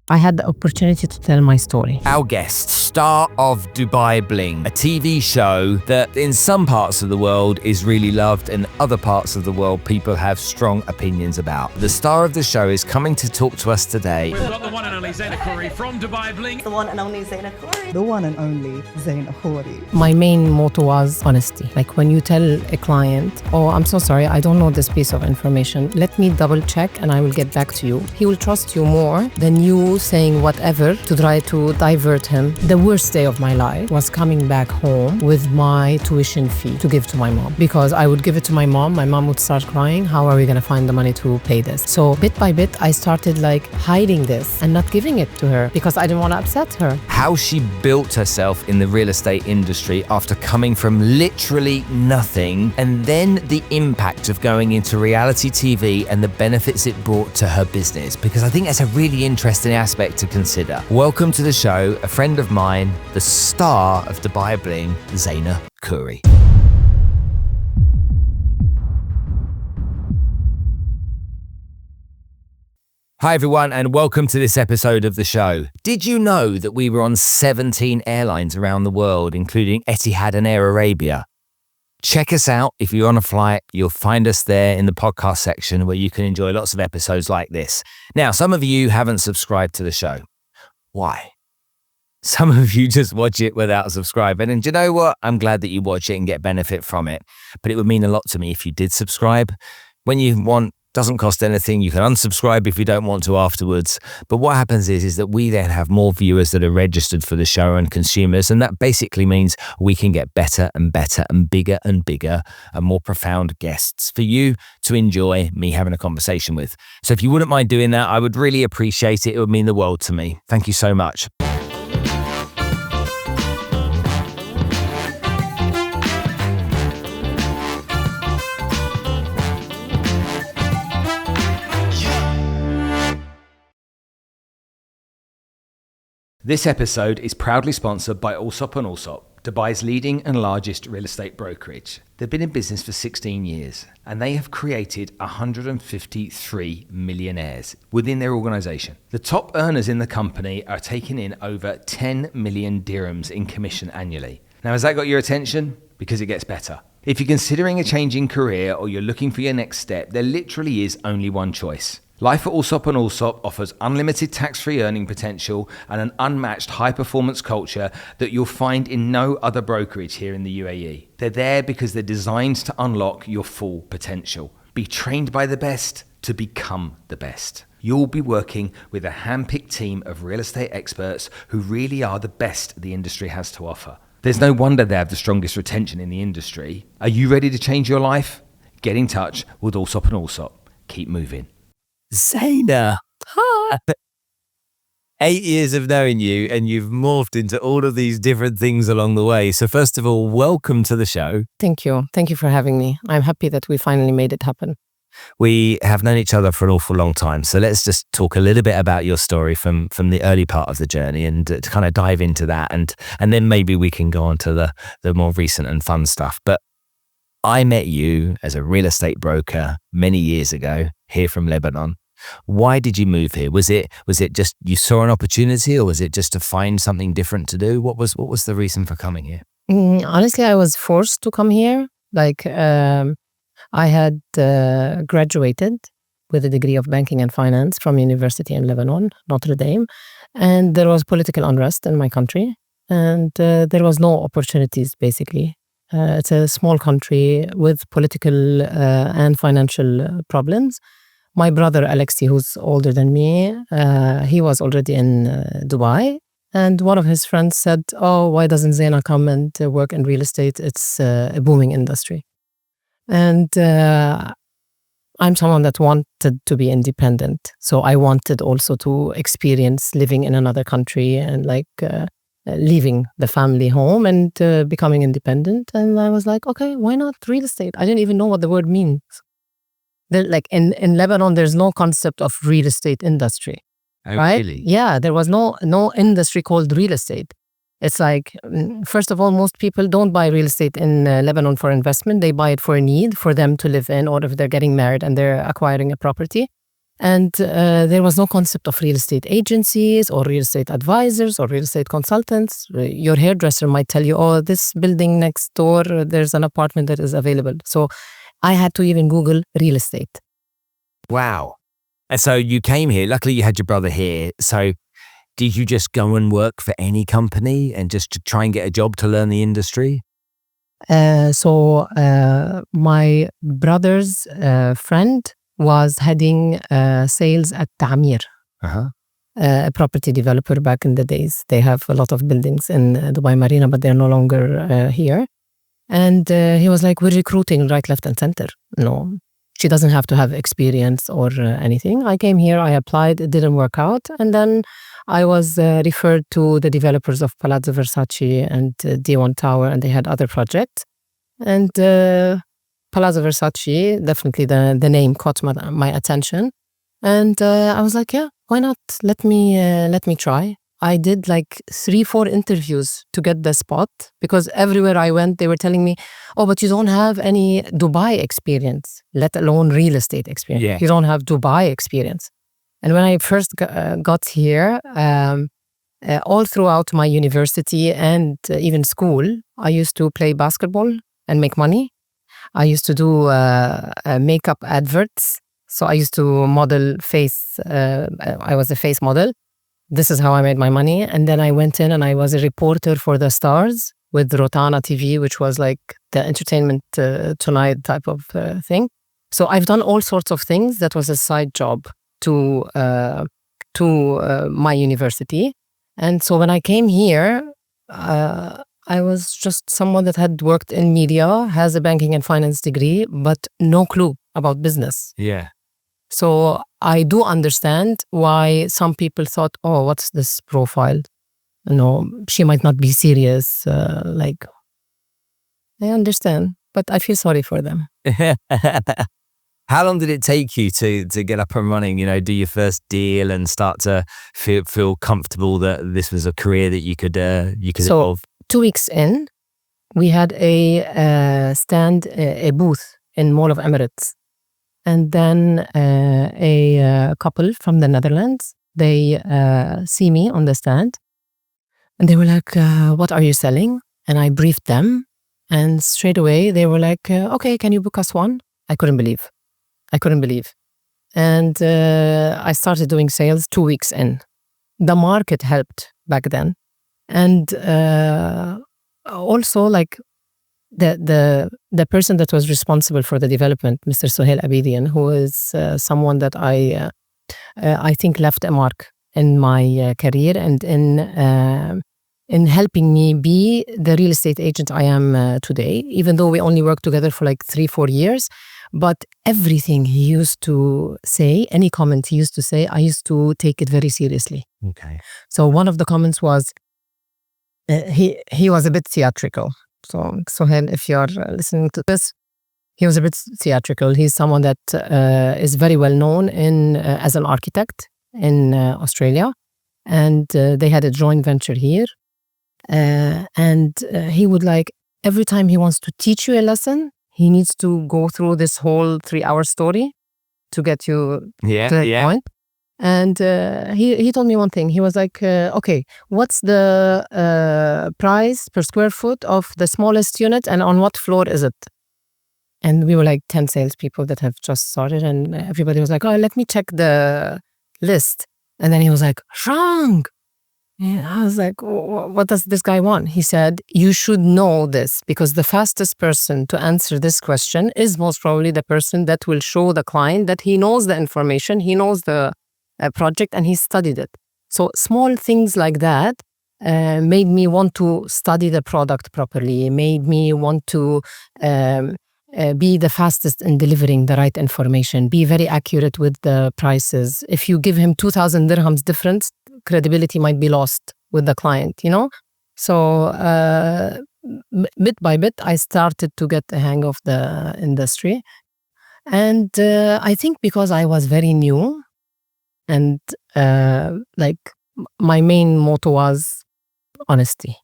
I had the opportunity to tell my story. Our guest, star of Dubai Bling, a TV show that in some parts of the world is really loved and other parts of the world people have strong opinions about. The star of the show is coming to talk to us today. We've got the one and only Zeina Khoury from Dubai Bling. The one and only Zeina Khoury. The one and only Zeina Khoury. My main motto was honesty. Like when you tell a client, oh, I'm so sorry, I don't know this piece of information. Let me double check and I will get back to you. He will trust you more than you saying whatever to try to divert him. The worst day of my life was coming back home with my tuition fee to give to my mom, because I would give it to my mom would start crying. How are we going to find the money to pay this? So bit by bit, I started hiding this and not giving it to her because I didn't want to upset her. How she built herself in the real estate industry after coming from literally nothing, and then the impact of going into reality TV and the benefits it brought to her business, because I think that's a really interesting aspect to consider. Welcome to the show, a friend of mine, the star of Dubai Bling, Zeina Khoury. Hi everyone, and welcome to this episode of the show. Did you know that we were on 17 airlines around the world, including Etihad and Air Arabia? Check us out. If you're on a flight, you'll find us there in the podcast section where you can enjoy lots of episodes like this. Now, some of you haven't subscribed to the show. Why? Some of you just watch it without subscribing. And do you know what? I'm glad that you watch it and get benefit from it. But it would mean a lot to me if you did subscribe. When you want, doesn't cost anything. You can unsubscribe if you don't want to afterwards. But what happens is that we then have more viewers that are registered for the show and consumers. And that basically means we can get better and better and bigger and more profound guests for you to enjoy me having a conversation with. So if you wouldn't mind doing that, I would really appreciate it. It would mean the world to me. Thank you so much. This episode is proudly sponsored by Allsop & Allsop, Dubai's leading and largest real estate brokerage. They've been in business for 16 years, and they have created 153 millionaires within their organisation. The top earners in the company are taking in over 10 million dirhams in commission annually. Now, has that got your attention? Because it gets better. If you're considering a change in career or you're looking for your next step, there literally is only one choice. Life at Allsop & Allsop offers unlimited tax-free earning potential and an unmatched high-performance culture that you'll find in no other brokerage here in the UAE. They're there because they're designed to unlock your full potential. Be trained by the best to become the best. You'll be working with a hand-picked team of real estate experts who really are the best the industry has to offer. There's no wonder they have the strongest retention in the industry. Are you ready to change your life? Get in touch with Allsop & Allsop. Keep moving. Zeina, hi. 8 years of knowing you, and you've morphed into all of these different things along the way. So first of all, welcome to the show. Thank you. Thank you for having me. I'm happy that we finally made it happen. We have known each other for an awful long time. So let's just talk a little bit about your story from the early part of the journey and to kind of dive into that. And then maybe we can go on to the more recent and fun stuff. But I met you as a real estate broker many years ago here from Lebanon. Why did you move here? Was it just you saw an opportunity, or was it just to find something different to do? What was the reason for coming here? Honestly, I was forced to come here. I had graduated with a degree of banking and finance from university in Lebanon, Notre Dame, and there was political unrest in my country, and there was no opportunities basically. It's a small country with political and financial problems. My brother Alexei, who's older than me, he was already in Dubai. And one of his friends said, oh, why doesn't Zeina come and work in real estate? It's a booming industry. And I'm someone that wanted to be independent. So I wanted also to experience living in another country and leaving the family home and becoming independent. And I was like, okay, why not real estate? I didn't even know what the word means. In Lebanon, there's no concept of real estate industry, right? Really? Yeah, there was no industry called real estate. It's first of all, most people don't buy real estate in Lebanon for investment. They buy it for a need for them to live in, or if they're getting married and they're acquiring a property. And there was no concept of real estate agencies or real estate advisors or real estate consultants. Your hairdresser might tell you, oh, this building next door, there's an apartment that is available. So I had to even Google real estate. Wow. And so you came here, luckily you had your brother here. So did you just go and work for any company and just to try and get a job to learn the industry? So my brother's friend was heading sales at Tamir, a property developer back in the days. They have a lot of buildings in Dubai Marina, but they're no longer here. And he was like, we're recruiting right, left, and center. No, she doesn't have to have experience or anything. I came here, I applied, it didn't work out. And then I was referred to the developers of Palazzo Versace and D1 Tower, and they had other projects. And Palazzo Versace, definitely the name caught my attention. And I was like, yeah, why not? Let me try. I did like 3-4 interviews to get the spot because everywhere I went, they were telling me, oh, but you don't have any Dubai experience, let alone real estate experience. Yeah. You don't have Dubai experience. And when I first got here, all throughout my university and even school, I used to play basketball and make money. I used to do makeup adverts. So I used to model face. I was a face model. This is how I made my money. And then I went in and I was a reporter for the Stars with Rotana TV, which was like the Entertainment Tonight type of thing. So I've done all sorts of things. That was a side job to my university. And so when I came here, I was just someone that had worked in media, has a banking and finance degree, but no clue about business. Yeah. So I do understand why some people thought, oh, what's this profile? No, she might not be serious. Like, I understand, but I feel sorry for them. How long did it take you to get up and running, do your first deal and start to feel comfortable that this was a career that you could evolve? 2 weeks in, we had a stand, a booth in Mall of Emirates. And then a couple from the Netherlands, they see me on the stand. And they were like, what are you selling? And I briefed them. And straight away, they were like, okay, can you book us one? I couldn't believe. And I started doing sales 2 weeks in. The market helped back then. And also, like, the person that was responsible for the development, Mr. Sohail Abidian, who is someone that I think left a mark in my career and in helping me be the real estate agent I am today, even though we only worked together for like 3-4 years. But everything he used to say, any comment he used to say, I used to take it very seriously. Okay. So one of the comments was, he was a bit theatrical. So Sohail, if you're listening to this, he was a bit theatrical. He's someone that is very well known as an architect in Australia. And they had a joint venture here. And he would like, every time he wants to teach you a lesson, he needs to go through this whole 3-hour story to get you to that point. And he told me one thing. He was like, okay, what's the price per square foot of the smallest unit and on what floor is it? And we were like 10 salespeople that have just started, and everybody was like, oh, let me check the list. And then he was like, wrong. And I was like, what does this guy want? He said, you should know this because the fastest person to answer this question is most probably the person that will show the client that he knows the information, he knows the project, and he studied it. So small things like that made me want to study the product properly, made me want to be the fastest in delivering the right information, be very accurate with the prices. If you give him 2,000 dirhams difference, credibility might be lost with the client, So bit by bit, I started to get the hang of the industry. And I think because I was very new, and like my main motto was honesty.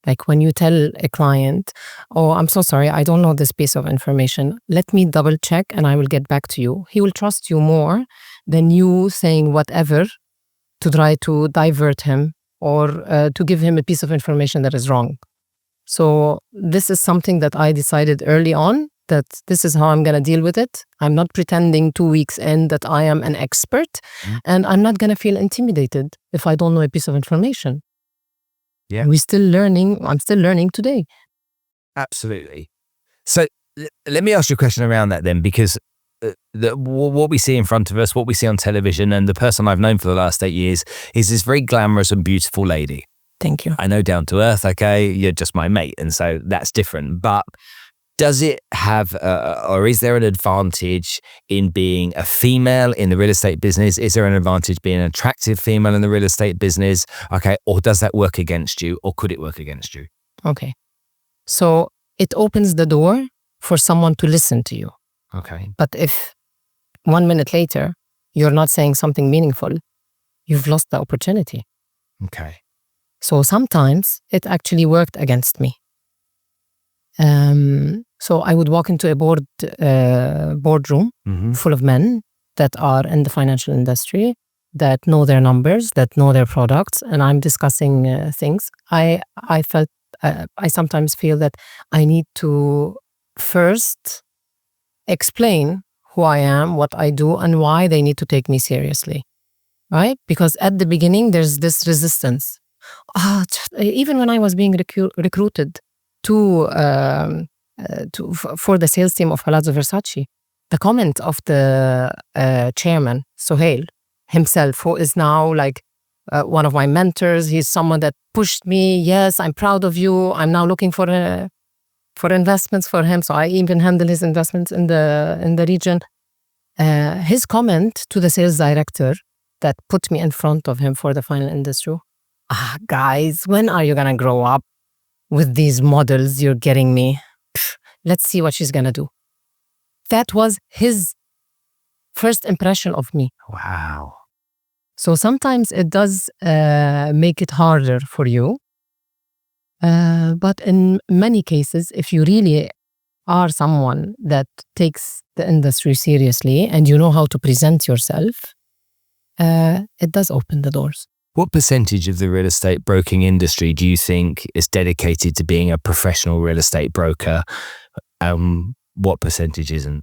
Like when you tell a client, oh, I'm so sorry, I don't know this piece of information. Let me double check and I will get back to you. He will trust you more than you saying whatever to try to divert him or to give him a piece of information that is wrong. So this is something that I decided early on, that this is how I'm going to deal with it. I'm not pretending 2 weeks in that I am an expert, and I'm not going to feel intimidated if I don't know a piece of information. Yeah. We're still learning. I'm still learning today. Absolutely. So let me ask you a question around that then, because what we see in front of us, what we see on television, and the person I've known for the last 8 years is this very glamorous and beautiful lady. Thank you. I know, down to earth, okay, you're just my mate, and so that's different. But does it have, or is there an advantage in being a female in the real estate business? Is there an advantage being an attractive female in the real estate business? Okay, or does that work against you, or could it work against you? Okay. So it opens the door for someone to listen to you. Okay. But if 1 minute later, you're not saying something meaningful, you've lost the opportunity. Okay. So sometimes it actually worked against me. So I would walk into a boardroom full of men that are in the financial industry, that know their numbers, that know their products, and I'm discussing things. I sometimes feel that I need to first explain who I am, what I do, and why they need to take me seriously, right? Because at the beginning, there's this resistance. Even when I was being recruited for the sales team of Palazzo Versace, the comment of the chairman, Sohail, himself, who is now like one of my mentors, he's someone that pushed me. Yes, I'm proud of you. I'm now looking for investments for him. So I even handle his investments in the region. His comment to the sales director that put me in front of him for the final industry. Guys, when are you going to grow up with these models you're getting me? Let's see what she's going to do. That was his first impression of me. Wow. So sometimes it does make it harder for you. But in many cases, if you really are someone that takes the industry seriously and you know how to present yourself, it does open the doors. What percentage of the real estate broking industry do you think is dedicated to being a professional real estate broker? What percentage isn't?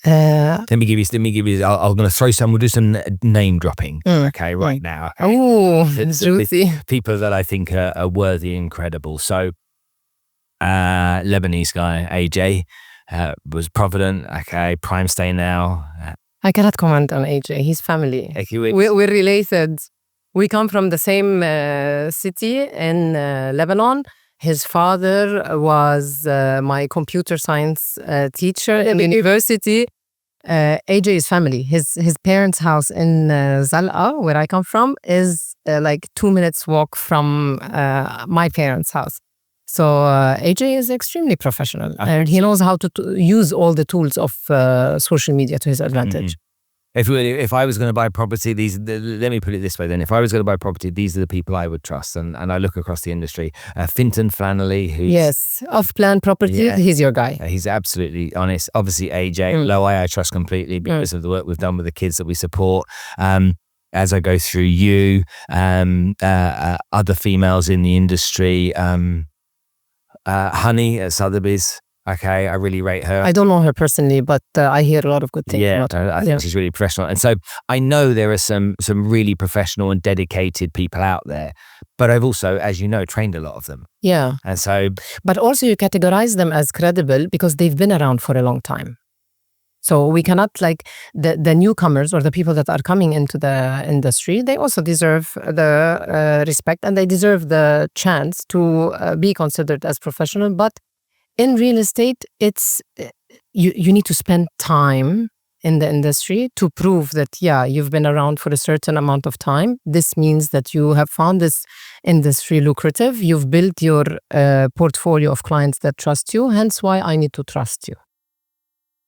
Let me give you. I'm going to throw some. We'll do some name dropping. Okay, right now. Okay. Oh, juicy. People that I think are worthy and credible. So, Lebanese guy AJ was Provident. Okay, Prime Stay now. I cannot comment on AJ. He's family. Okay, We're related. We come from the same city in Lebanon. His father was my computer science teacher in university. AJ is family. His parents' house in Zal'a, where I come from, is like 2 minutes walk from my parents' house. So AJ is extremely professional, and he knows how to use all the tools of social media to his advantage. If I was going to buy property, let me put it this way then. If I was going to buy property, these are the people I would trust. And I look across the industry. Fintan Flannelly, who's... Yes, off-plan property, he's your guy. He's absolutely honest. Obviously, AJ, Loai, I trust completely because of the work we've done with the kids that we support. As I go through you, other females in the industry, Honey at Sotheby's. Okay, I really rate her. I don't know her personally, but I hear a lot of good things about her. I think she's really professional. And so I know there are some really professional and dedicated people out there, but I've also, as you know, trained a lot of them. Yeah. And so... But also you categorize them as credible because they've been around for a long time. So we cannot, like, the newcomers or the people that are coming into the industry, they also deserve the respect and they deserve the chance to be considered as professional. But in real estate, it's you need to spend time in the industry to prove that, you've been around for a certain amount of time. This means that you have found this industry lucrative. You've built your portfolio of clients that trust you, hence why I need to trust you.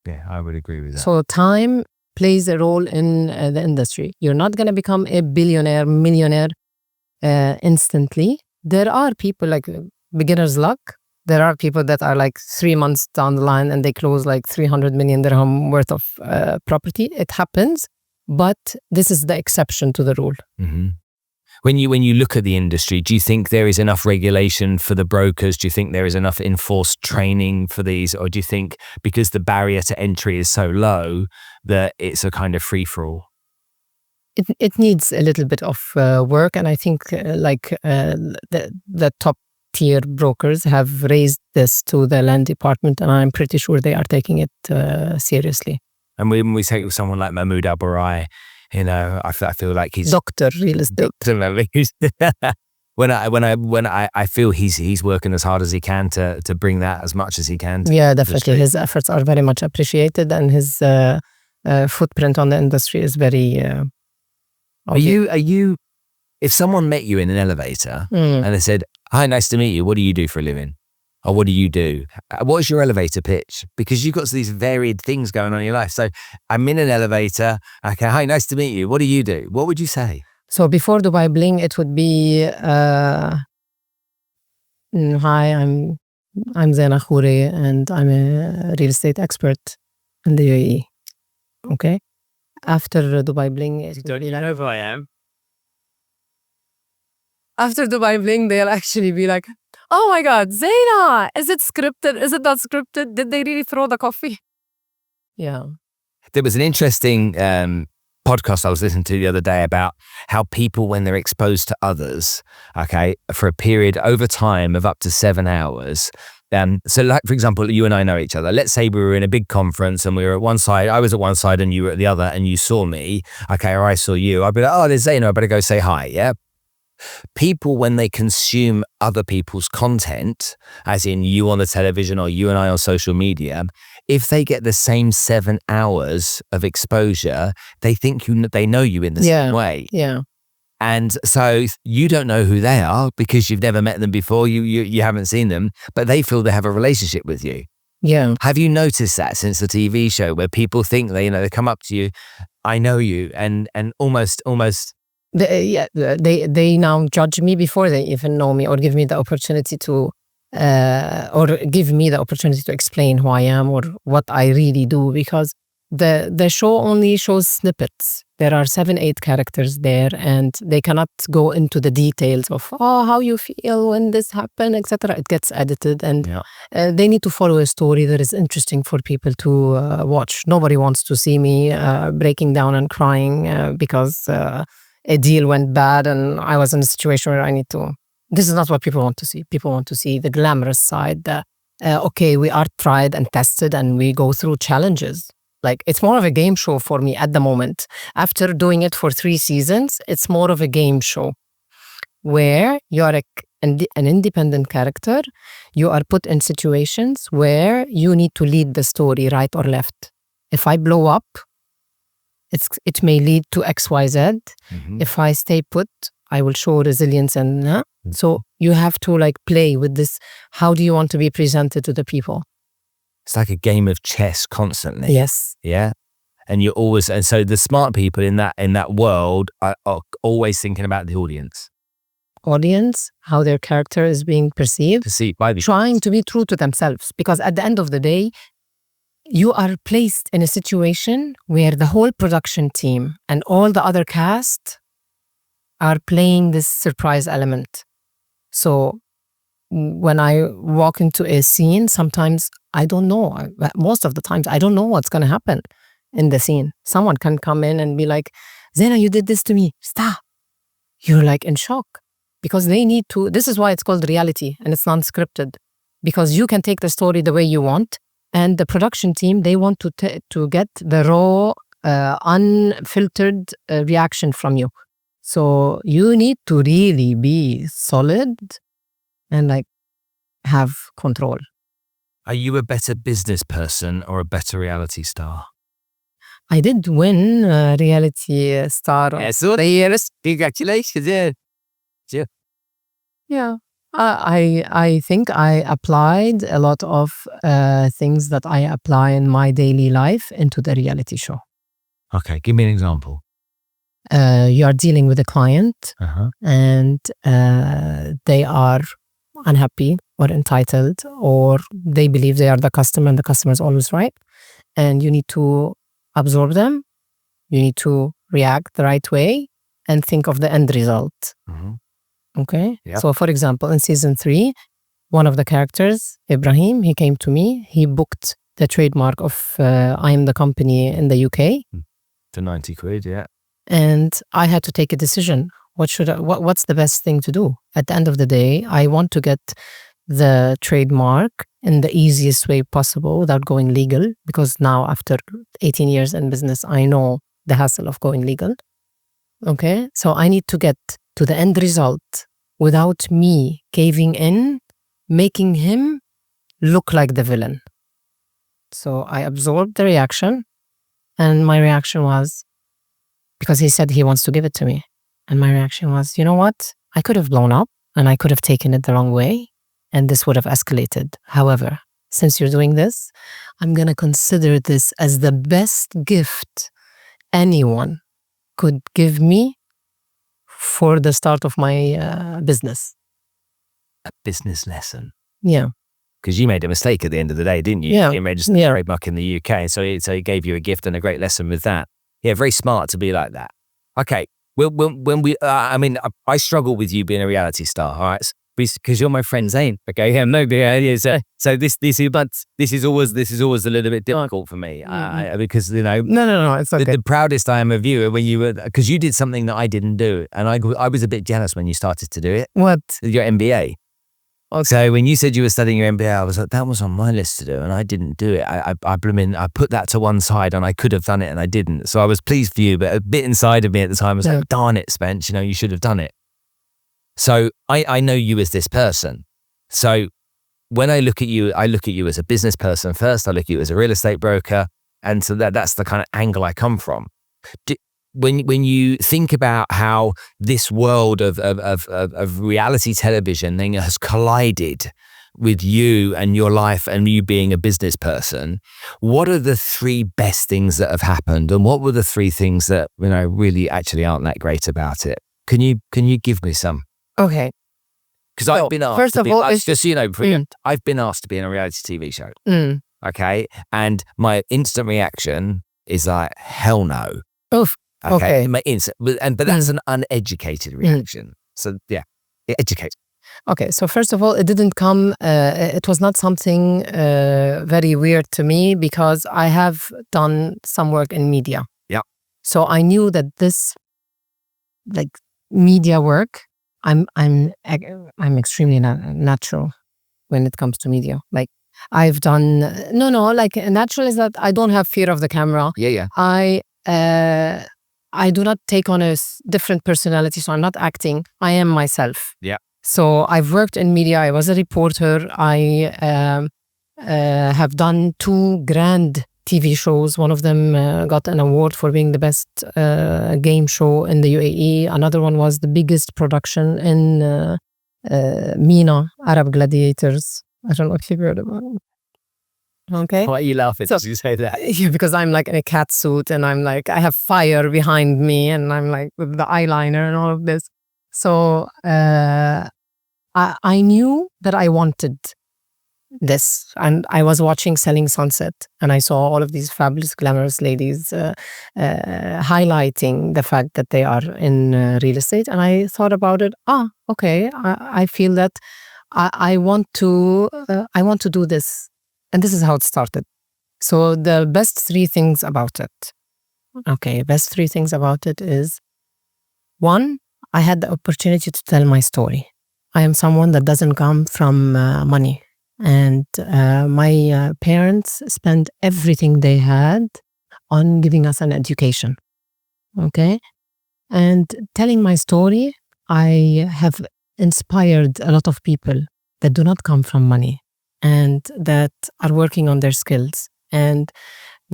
Yeah, I would agree with that. So time plays a role in the industry. You're not going to become a billionaire, millionaire instantly, there are people like beginner's luck. There are people that are like 3 months down the line and they close like 300 million dirham worth of property. It happens, but this is the exception to the rule. Mm-hmm. When you look at the industry, do you think there is enough regulation for the brokers? Do you think there is enough enforced training for these? Or do you think because the barrier to entry is so low that it's a kind of free-for-all? It needs a little bit of work, and I think the top tier brokers have raised this to the land department, and I'm pretty sure they are taking it seriously. And when we take someone like Mahmoud Al-Barai, you know, I feel like he's Dr. Real Estate. when I feel he's working as hard as he can to bring that as much as he can. Yeah, definitely. His efforts are very much appreciated, and his footprint on the industry is very. Are you? If someone met you in an elevator and they said, "Hi, nice to meet you. What do you do for a living?" Or what do you do? What is your elevator pitch? Because you've got these varied things going on in your life. So I'm in an elevator. Okay, hi, nice to meet you. What do you do? What would you say? So before Dubai Bling, it would be, hi, I'm Zeina Khoury, and I'm a real estate expert in the UAE. Okay. After Dubai Bling, it would be like, know who I am. after Dubai Bling, they'll actually be like, oh my God, Zeina, is it scripted? Is it not scripted? Did they really throw the coffee? Yeah. There was an interesting podcast I was listening to the other day about how people, when they're exposed to others, okay, for a period over time of up to 7 hours. So like, for example, you and I know each other. Let's say we were in a big conference and we were at one side, I was at one side and you were at the other, and you saw me, okay, or I saw you. I'd be like, oh, there's Zeina, I better go say hi, yeah? People, when they consume other people's content, as in you on the television or you and I on social media, if they get the same 7 hours of exposure, they think they know you in the same way. Yeah. And so you don't know who they are because you've never met them before, you haven't seen them, but they feel they have a relationship with you. Yeah. Have you noticed that since the TV show where people think they come up to you, I know you, and almost They now judge me before they even know me, or give me the opportunity to explain who I am or what I really do, because the show only shows snippets. There are 7-8 characters there, and they cannot go into the details of how you feel when this happened, etc. It gets edited, and they need to follow a story that is interesting for people to watch. Nobody wants to see me breaking down and crying because a deal went bad and I was in a situation where I need to. This is not what people want to see. People want to see the glamorous side. Okay, we are tried and tested and we go through challenges. Like, it's more of a game show for me at the moment. After doing it for 3 seasons, it's more of a game show where you are an independent character. You are put in situations where you need to lead the story right or left. If I blow up, it may lead to XYZ. Mm-hmm. If I stay put, I will show resilience. And so you have to like play with this. How do you want to be presented to the people? It's like a game of chess constantly. Yes. Yeah. And you're always, and so the smart people in that world are always thinking about the audience, how their character is being perceived by trying to be true to themselves. Because at the end of the day, you are placed in a situation where the whole production team and all the other cast are playing this surprise element. So when I walk into a scene, sometimes I don't know. Most of the times, I don't know what's going to happen in the scene. Someone can come in and be like, Zeina, you did this to me. Stop. You're like in shock because they need to. This is why it's called reality and it's non-scripted, because you can take the story the way you want. And the production team, they want to get the raw, unfiltered reaction from you. So you need to really be solid and like have control. Are you a better business person or a better reality star? I did win reality star. Congratulations. Yeah. Yeah. I think I applied a lot of things that I apply in my daily life into the reality show. Okay, give me an example. you are dealing with a client and they are unhappy or entitled, or they believe they are the customer and the customer is always right. And you need to absorb them. You need to react the right way and think of the end result. Okay. Yep. So for example, in season 3, one of the characters, Ibrahim, he came to me, he booked the trademark of I am the company in the UK. For 90 quid, yeah. And I had to take a decision. What's the best thing to do? At the end of the day, I want to get the trademark in the easiest way possible without going legal, because now after 18 years in business, I know the hassle of going legal. Okay. So I need to get to the end result without me caving in, making him look like the villain. So I absorbed the reaction, and my reaction was, because he said he wants to give it to me. And my reaction was, you know what? I could have blown up and I could have taken it the wrong way and this would have escalated. However, since you're doing this, I'm going to consider this as the best gift anyone could give me for the start of my business. A business lesson. Yeah. Because you made a mistake at the end of the day, didn't you? Yeah. You registered the trademark in the UK. So it gave you a gift and a great lesson with that. Yeah, very smart to be like that. Okay. When we, I struggle with you being a reality star, all right? Because you're my friend Zain. Okay, yeah, no, yeah. So this is always a little bit difficult for me because No, it's okay. The proudest I am of you when you were, because you did something that I didn't do, and I was a bit jealous when you started to do it. What? Your MBA. Okay. So when you said you were studying your MBA, I was like, that was on my list to do, and I didn't do it. I put that to one side, and I could have done it, and I didn't. So I was pleased for you, but a bit inside of me at the time was like, darn it, Spence, you should have done it. So I know you as this person. So when I look at you as a business person first. I look at you as a real estate broker, and so that's the kind of angle I come from. When you think about how this world of reality television thing has collided with you and your life and you being a business person, what are the 3 best things that have happened, and what were the 3 things that really actually aren't that great about it? Can you give me some? Okay. Because I've been asked. First of all, just so you know, I've been asked to be in a reality TV show. Okay, and my instant reaction is like, hell no. Oof. Okay. My instant, but that's an uneducated reaction. So yeah, educate. Okay, so first of all, it didn't come. It was not something very weird to me because I have done some work in media. Yeah. So I knew that this, like, media work, I'm extremely natural when it comes to media. Like, I've done like, natural is that I don't have fear of the camera. Yeah. I do not take on a different personality, so I'm not acting. I am myself. Yeah. So I've worked in media. I was a reporter. I have done 2 grand TV shows. One of them got an award for being the best game show in the UAE. Another one was the biggest production in MENA, Arab Gladiators. I don't know if you've heard about it. Okay. Why are you laughing as you say that? Yeah, because I'm like in a cat suit and I'm like, I have fire behind me and I'm like with the eyeliner and all of this. So I knew that I wanted this, and I was watching Selling Sunset and I saw all of these fabulous, glamorous ladies highlighting the fact that they are in real estate, and I thought about it. Okay, I feel that I want to do this. And this is how it started. So the best 3 things about it. Okay, best 3 things about it is, 1, I had the opportunity to tell my story. I am someone that doesn't come from money. And my parents spent everything they had on giving us an education. Okay? And telling my story, I have inspired a lot of people that do not come from money and that are working on their skills and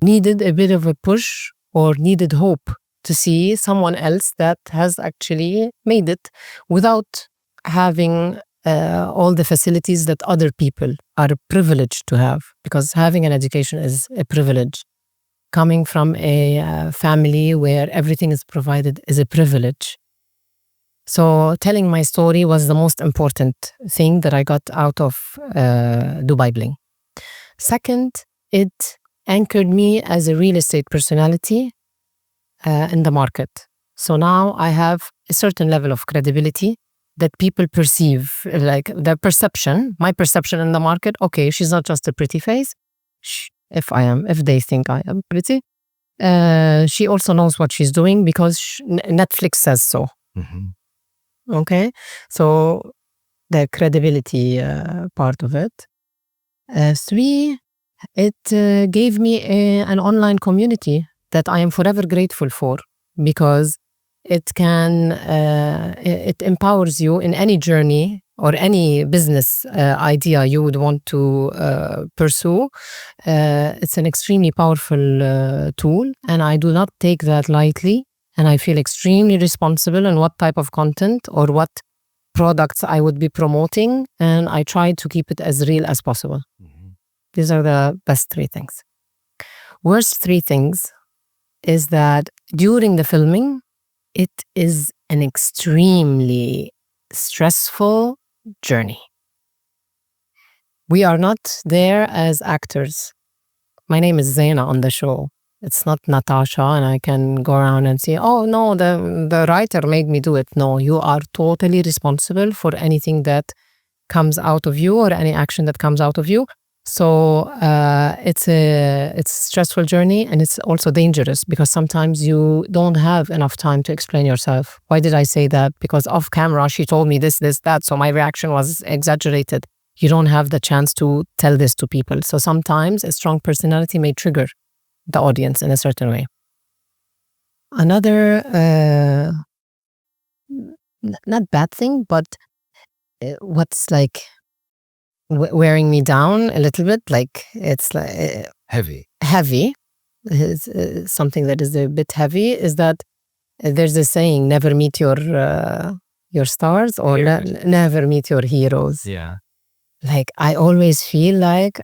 needed a bit of a push or needed hope to see someone else that has actually made it without having all the facilities that other people are privileged to have, because having an education is a privilege. coming from a family where everything is provided is a privilege. So telling my story was the most important thing that I got out of Dubai Bling. Second, it anchored me as a real estate personality in the market. So now I have a certain level of credibility that people perceive, like their perception, my perception in the market. Okay, she's not just a pretty face. If they think I am pretty, she also knows what she's doing because Netflix says so. Okay, so the credibility part of it. Three, it gave me an online community that I am forever grateful for, because it empowers you in any journey or any business idea you would want to pursue. It's an extremely powerful tool, and I do not take that lightly. And I feel extremely responsible in what type of content or what products I would be promoting, and I try to keep it as real as possible. These are the best three things. Worst three things is that during the filming, it is an extremely stressful journey. We are not there as actors. My name is Zeina on the show. It's not Natasha, and I can go around and say, oh no, the writer made me do it. No, you are totally responsible for anything that comes out of you or any action that comes out of you. So it's a stressful journey, and it's also dangerous because sometimes you don't have enough time to explain yourself. Why did I say that? Because off camera, she told me this, that. So my reaction was exaggerated. You don't have the chance to tell this to people. So sometimes a strong personality may trigger the audience in a certain way. Another, not bad thing, but what's like wearing me down a little bit, like it's like Heavy. is something that is a bit heavy, is that there's a saying, never meet your stars, or never meet your heroes. Yeah. Like I always feel like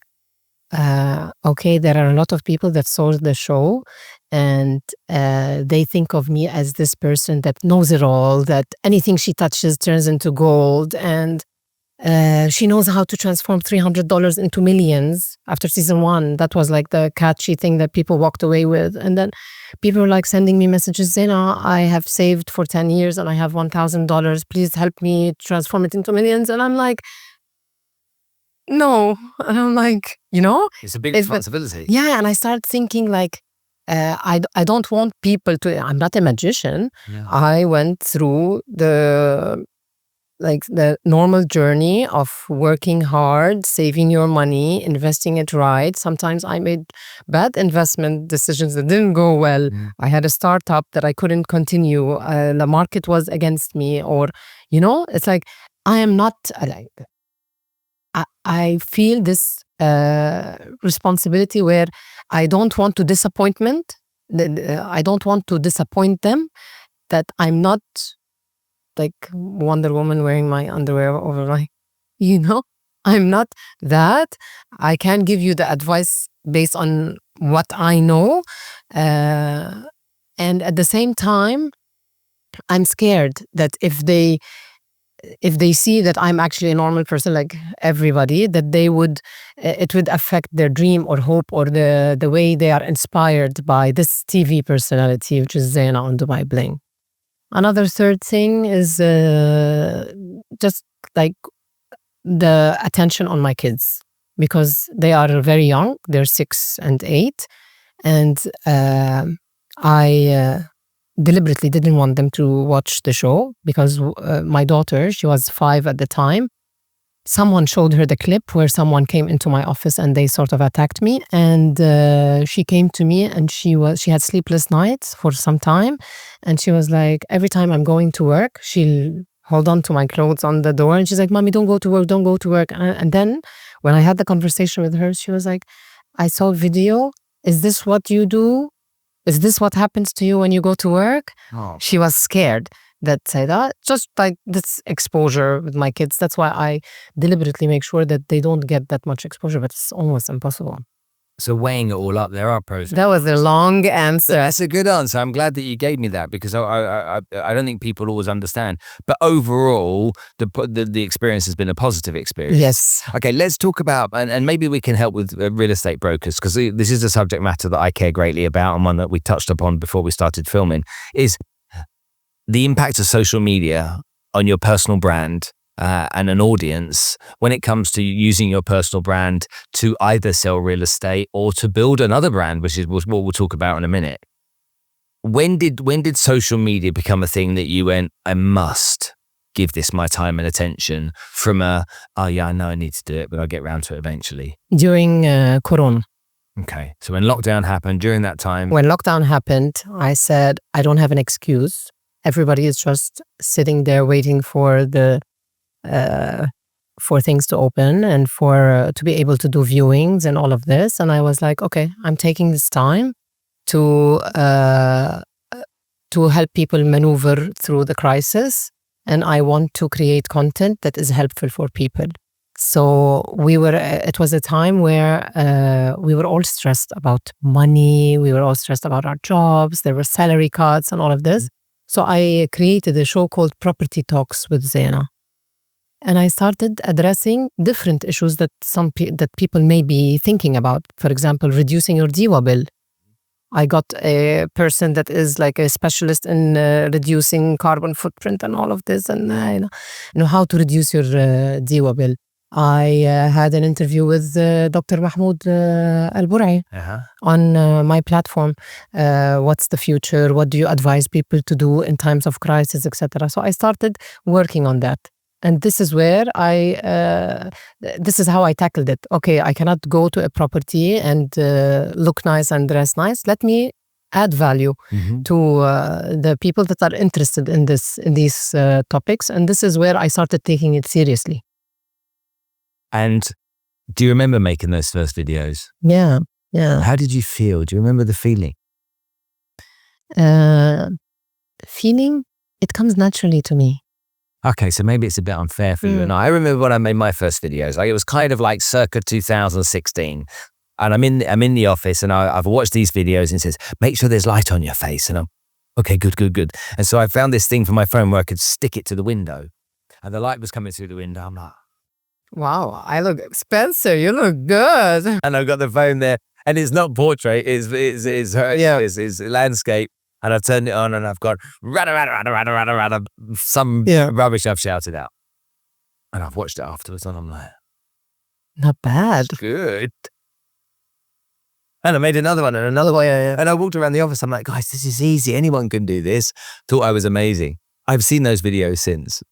okay, there are a lot of people that saw the show, and they think of me as this person that knows it all, that anything she touches turns into gold, and she knows how to transform $300 into millions. After season 1, that was like the catchy thing that people walked away with. And then people were like sending me messages, Zeina, I have saved for 10 years and I have $1,000. Please help me transform it into millions. And I'm like, no. And I'm like, It's a big responsibility. yeah. And I started thinking like, I don't want people to, I'm not a magician. Yeah. I went through the normal journey of working hard, saving your money, investing it right. Sometimes I made bad investment decisions that didn't go well. I had a startup that I couldn't continue. The market was against me, or, it's like, I am not like, I feel this responsibility where I don't want to I don't want to disappoint them, that I'm not like Wonder Woman wearing my underwear over my, I'm not that. I can give you the advice based on what I know. And at the same time, I'm scared that if they see that I'm actually a normal person like everybody, that it would affect their dream or hope or the way they are inspired by this TV personality, which is Zeina on Dubai Bling. Another third thing is just like the attention on my kids, because they are very young. They're 6 and 8. And I deliberately didn't want them to watch the show because my daughter, she was 5 at the time. Someone showed her the clip where someone came into my office and they sort of attacked me. And she came to me and she had sleepless nights for some time. And she was like, every time I'm going to work, she'll hold on to my clothes on the door. And she's like, Mommy, don't go to work, don't go to work. And then when I had the conversation with her, she was like, I saw a video. Is this what you do? Is this what happens to you when you go to work? Oh. She was scared. That say that, just like this exposure with my kids. That's why I deliberately make sure that they don't get that much exposure, but it's almost impossible. So weighing it all up, there are pros. That was a long answer. That's a good answer. I'm glad that you gave me that because I don't think people always understand. But overall, the experience has been a positive experience. Yes. Okay, let's talk about, and maybe we can help with real estate brokers because this is a subject matter that I care greatly about and one that we touched upon before we started filming, is the impact of social media on your personal brand and an audience when it comes to using your personal brand to either sell real estate or to build another brand, which is what we'll talk about in a minute. When did social media become a thing that you went, I must give this my time and attention, from oh yeah, I know I need to do it, but I'll get around to it eventually? During Corona. Okay. So when lockdown happened, during that time. When lockdown happened, I said, I don't have an excuse. Everybody is just sitting there waiting for things to open and for to be able to do viewings and all of this. And I was like, okay, I'm taking this time to help people maneuver through the crisis. And I want to create content that is helpful for people. So it was a time where we were all stressed about money. We were all stressed about our jobs. There were salary cuts and all of this. So I created a show called Property Talks with Zeina. And I started addressing different issues that that people may be thinking about. For example, reducing your DIWA bill. I got a person that is like a specialist in reducing carbon footprint and all of this, and how to reduce your DIWA bill. I had an interview with Dr. Mahmoud Al-Bur'i on my platform. What's the future? What do you advise people to do in times of crisis, etc.? So I started working on that. And this is where this is how I tackled it. Okay, I cannot go to a property and look nice and dress nice. Let me add value to the people that are interested in these topics. And this is where I started taking it seriously. And do you remember making those first videos? Yeah. How did you feel? Do you remember the feeling? Feeling, it comes naturally to me. Okay, so maybe it's a bit unfair for you and I remember when I made my first videos. It was kind of like circa 2016. And I'm in the office and I've watched these videos and it says, make sure there's light on your face. And I'm, okay, good. And so I found this thing for my phone where I could stick it to the window. And the light was coming through the window. I'm like, wow, Spencer, you look good. And I've got the phone there and it's not portrait, it's landscape. And I've turned it on and I've got rada, some rubbish I've shouted out. And I've watched it afterwards and I'm like, not bad. Good. And I made another one and another one. And I walked around the office. I'm like, guys, this is easy. Anyone can do this. Thought I was amazing. I've seen those videos since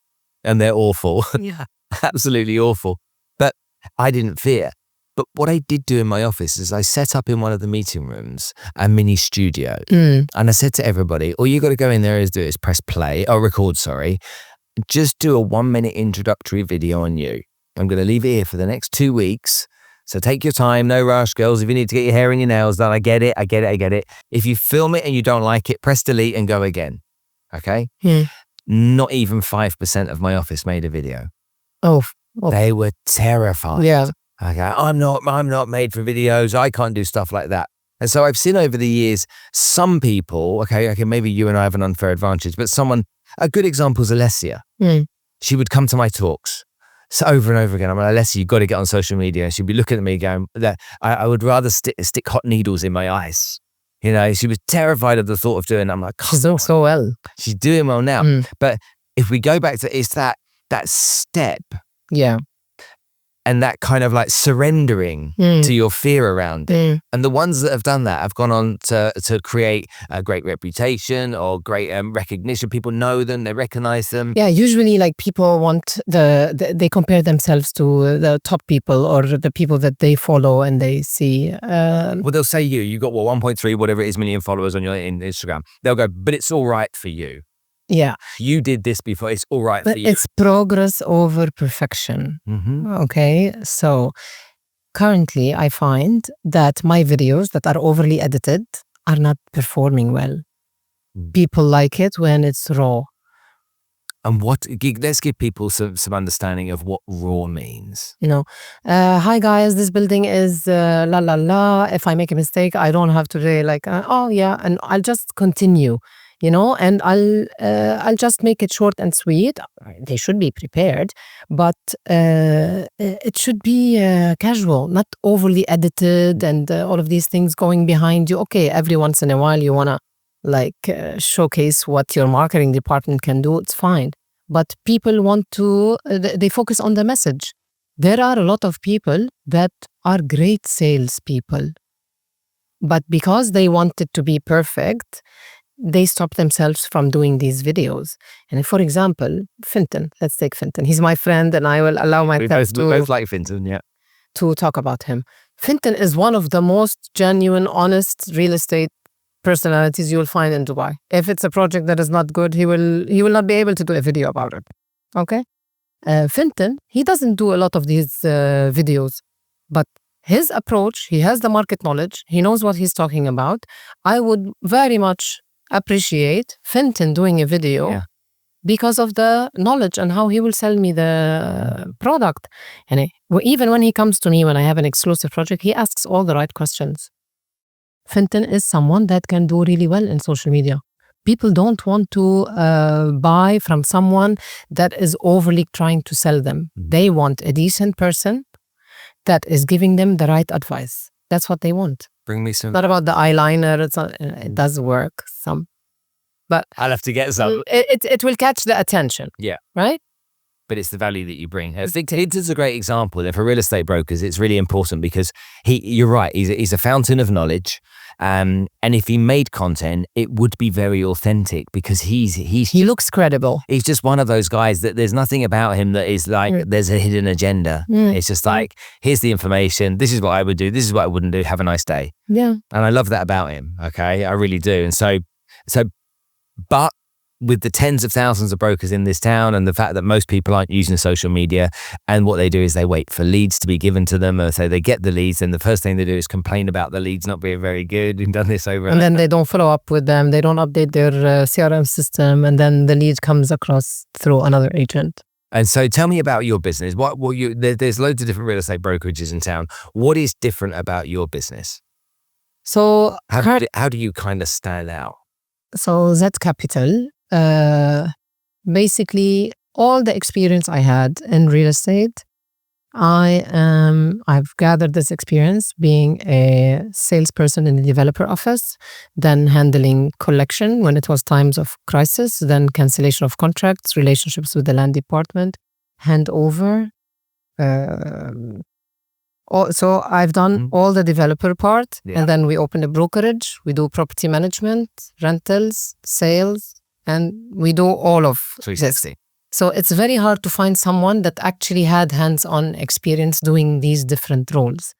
and they're awful. Yeah. Absolutely awful. But I didn't fear. But what I did do in my office is I set up in one of the meeting rooms a mini studio. And I said to everybody, all you got to go in there is press play, or record, sorry. Just do a 1-minute introductory video on you. I'm going to leave it here for the next 2 weeks. So take your time, no rush, girls. If you need to get your hair and your nails done, I get it. If you film it and you don't like it, press delete and go again. Okay? Not even 5% of my office made a video. Oh. They were terrified. Yeah. Okay, I'm not made for videos. I can't do stuff like that. And so I've seen over the years some people, okay, maybe you and I have an unfair advantage, but a good example is Alessia. She would come to my talks so over and over again. I'm like, Alessia, you've got to get on social media. And she'd be looking at me going, I would rather stick hot needles in my eyes. She was terrified of the thought of doing it. I'm like, she's doing so well. She's doing well now. But if we go back to, it's that step. Yeah. And that kind of like surrendering to your fear around it. And the ones that have done that have gone on to create a great reputation or great recognition. People know them, they recognize them. Yeah, usually like people want they compare themselves to the top people or the people that they follow and they see. Well, they'll say you got 1.3, whatever it is, million followers on your Instagram. They'll go, but it's all right for you. Yeah. You did this before. It's all right for you. It's progress over perfection. Okay. So currently I find that my videos that are overly edited are not performing well. People like it when it's raw. And let's give people some understanding of what raw means. Hi guys, this building is la la la. If I make a mistake, I don't have to really like, oh yeah, and I'll just continue, and I'll just make it short and sweet. They should be prepared, but it should be casual, not overly edited and all of these things going behind you. Okay, every once in a while you wanna showcase what your marketing department can do. It's fine, but people want to. They focus on the message. There are a lot of people that are great salespeople, but because they want it to be perfect, they stop themselves from doing these videos. And for example, Fintan, let's take Fintan. He's my friend and I will allow myself We both like Fintan, yeah. to talk about him. Fintan is one of the most genuine, honest real estate personalities you'll find in Dubai. If it's a project that is not good, he will not be able to do a video about it. Okay? Fintan, he doesn't do a lot of these videos, but his approach, he has the market knowledge, he knows what he's talking about. I would very much appreciate Fintan doing a video because of the knowledge and how he will sell me the product. And even when he comes to me when I have an exclusive project, he asks all the right questions. Fintan is someone that can do really well in social media. People don't want to buy from someone that is overly trying to sell them. They want a decent person that is giving them the right advice. That's what they want. Bring me some. Not about the eyeliner. It does work some, but I'll have to get some. It will catch the attention. Yeah. Right? But it's the value that you bring. I think Fintan's a great example. And for real estate brokers, it's really important because you're right, he's a fountain of knowledge. And if he made content, it would be very authentic because he looks credible. He's just one of those guys that there's nothing about him that is like there's a hidden agenda. It's just like, here's the information. This is what I would do. This is what I wouldn't do. Have a nice day. Yeah. And I love that about him. Okay, I really do. And so, but with the tens of thousands of brokers in this town and the fact that most people aren't using social media, and what they do is they wait for leads to be given to them, or so they get the leads and the first thing they do is complain about the leads not being very good and done this over and then they don't follow up with them, they don't update their CRM system, and then the lead comes across through another agent. And so tell me about your business. There's loads of different real estate brokerages in town. What is different about your business? So how do you kind of stand out? So Z Capital, basically all the experience I had in real estate, I've gathered this experience being a salesperson in the developer office, then handling collection when it was times of crisis, then cancellation of contracts, relationships with the land department, handover. So I've done all the developer part, and then we open a brokerage, we do property management, rentals, sales, and we do all of 360. this. So it's very hard to find someone that actually had hands-on experience doing these different roles.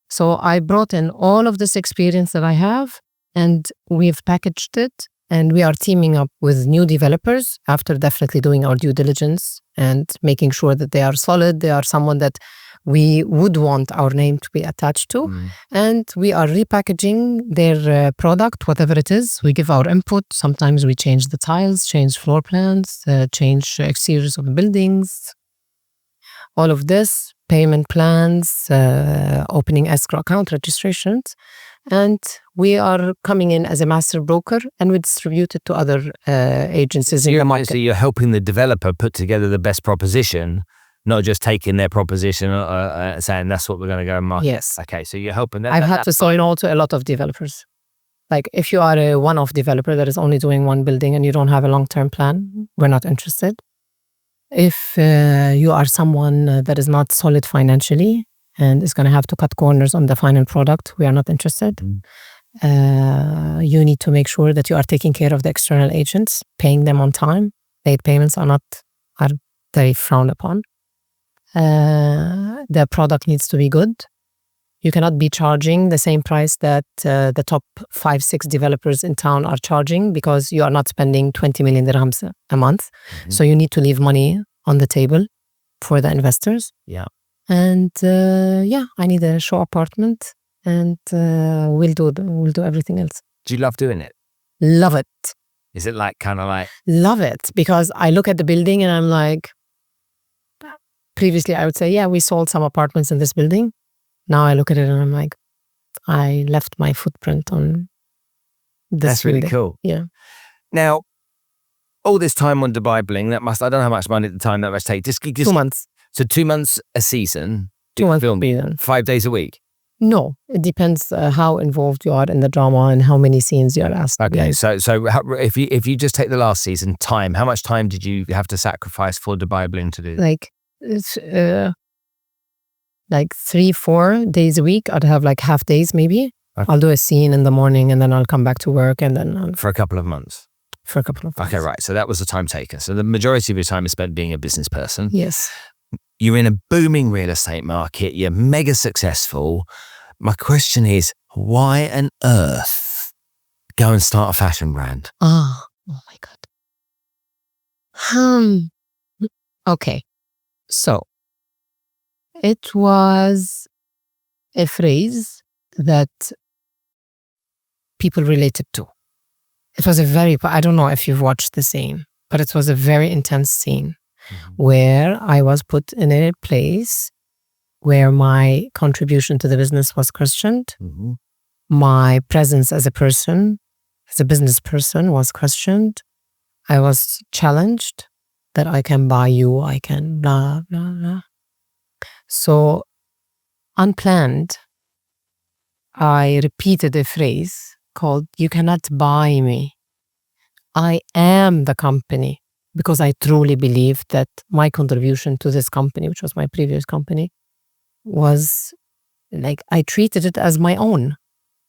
So I brought in all of this experience that I have, and we've packaged it, and we are teaming up with new developers after definitely doing our due diligence and making sure that they are solid, they are someone that we would want our name to be attached to. And we are repackaging their product, whatever it is. We give our input. Sometimes we change the tiles, change floor plans, change exteriors of buildings. All of this, payment plans, opening escrow account registrations. And we are coming in as a master broker, and we distribute it to other agencies in the market. So you're helping the developer put together the best proposition, not just taking their proposition saying that's what we're going to go and market. Yes. Okay, so you're helping them. I've had to sign on to a lot of developers. Like if you are a one-off developer that is only doing one building and you don't have a long-term plan, we're not interested. If you are someone that is not solid financially and is going to have to cut corners on the final product, we are not interested. You need to make sure that you are taking care of the external agents, paying them on time. Late payments are very frowned upon. The product needs to be good. You cannot be charging the same price that the top 5-6 developers in town are charging, because you are not spending 20 million dirhams a month. So you need to leave money on the table for the investors. Yeah. And I need a show apartment, and we'll do everything else. Do you love doing it? Love it. Is it like kind of like Love it, because I look at the building and I'm like, previously I would say, yeah, we sold some apartments in this building. Now I look at it and I'm like, I left my footprint on this that's really building. cool? Yeah. Now, all this time on Dubai Bling, I don't know how much money at the time that must take. Just 2 months. So 2 months a season. 2 months film season. 5 days a week. No, it depends how involved you are in the drama and how many scenes you're asked. to be Okay, in. so if you just take the last season, how much time did you have to sacrifice for Dubai Bling to do? Like it's like 3-4 days a week. I'd have like half days maybe. Okay. I'll do a scene in the morning and then I'll come back to work and then For a couple of months. for a couple of Okay, days. right. So that was the time taker. So the majority of your time is spent being a business person. Yes. You're in a booming real estate market. You're mega successful. My question is, why on earth go and start a fashion brand? Oh my God. Okay. So it was a phrase that people related to. It was I don't know if you've watched the scene, but it was a very intense scene where I was put in a place where my contribution to the business was questioned. Mm-hmm. My presence as a person, as a business person, was questioned. I was challenged that I can buy you, I can blah, blah, blah. So, unplanned, I repeated a phrase called, "You cannot buy me. I am the company," because I truly believed that my contribution to this company, which was my previous company, was like, I treated it as my own.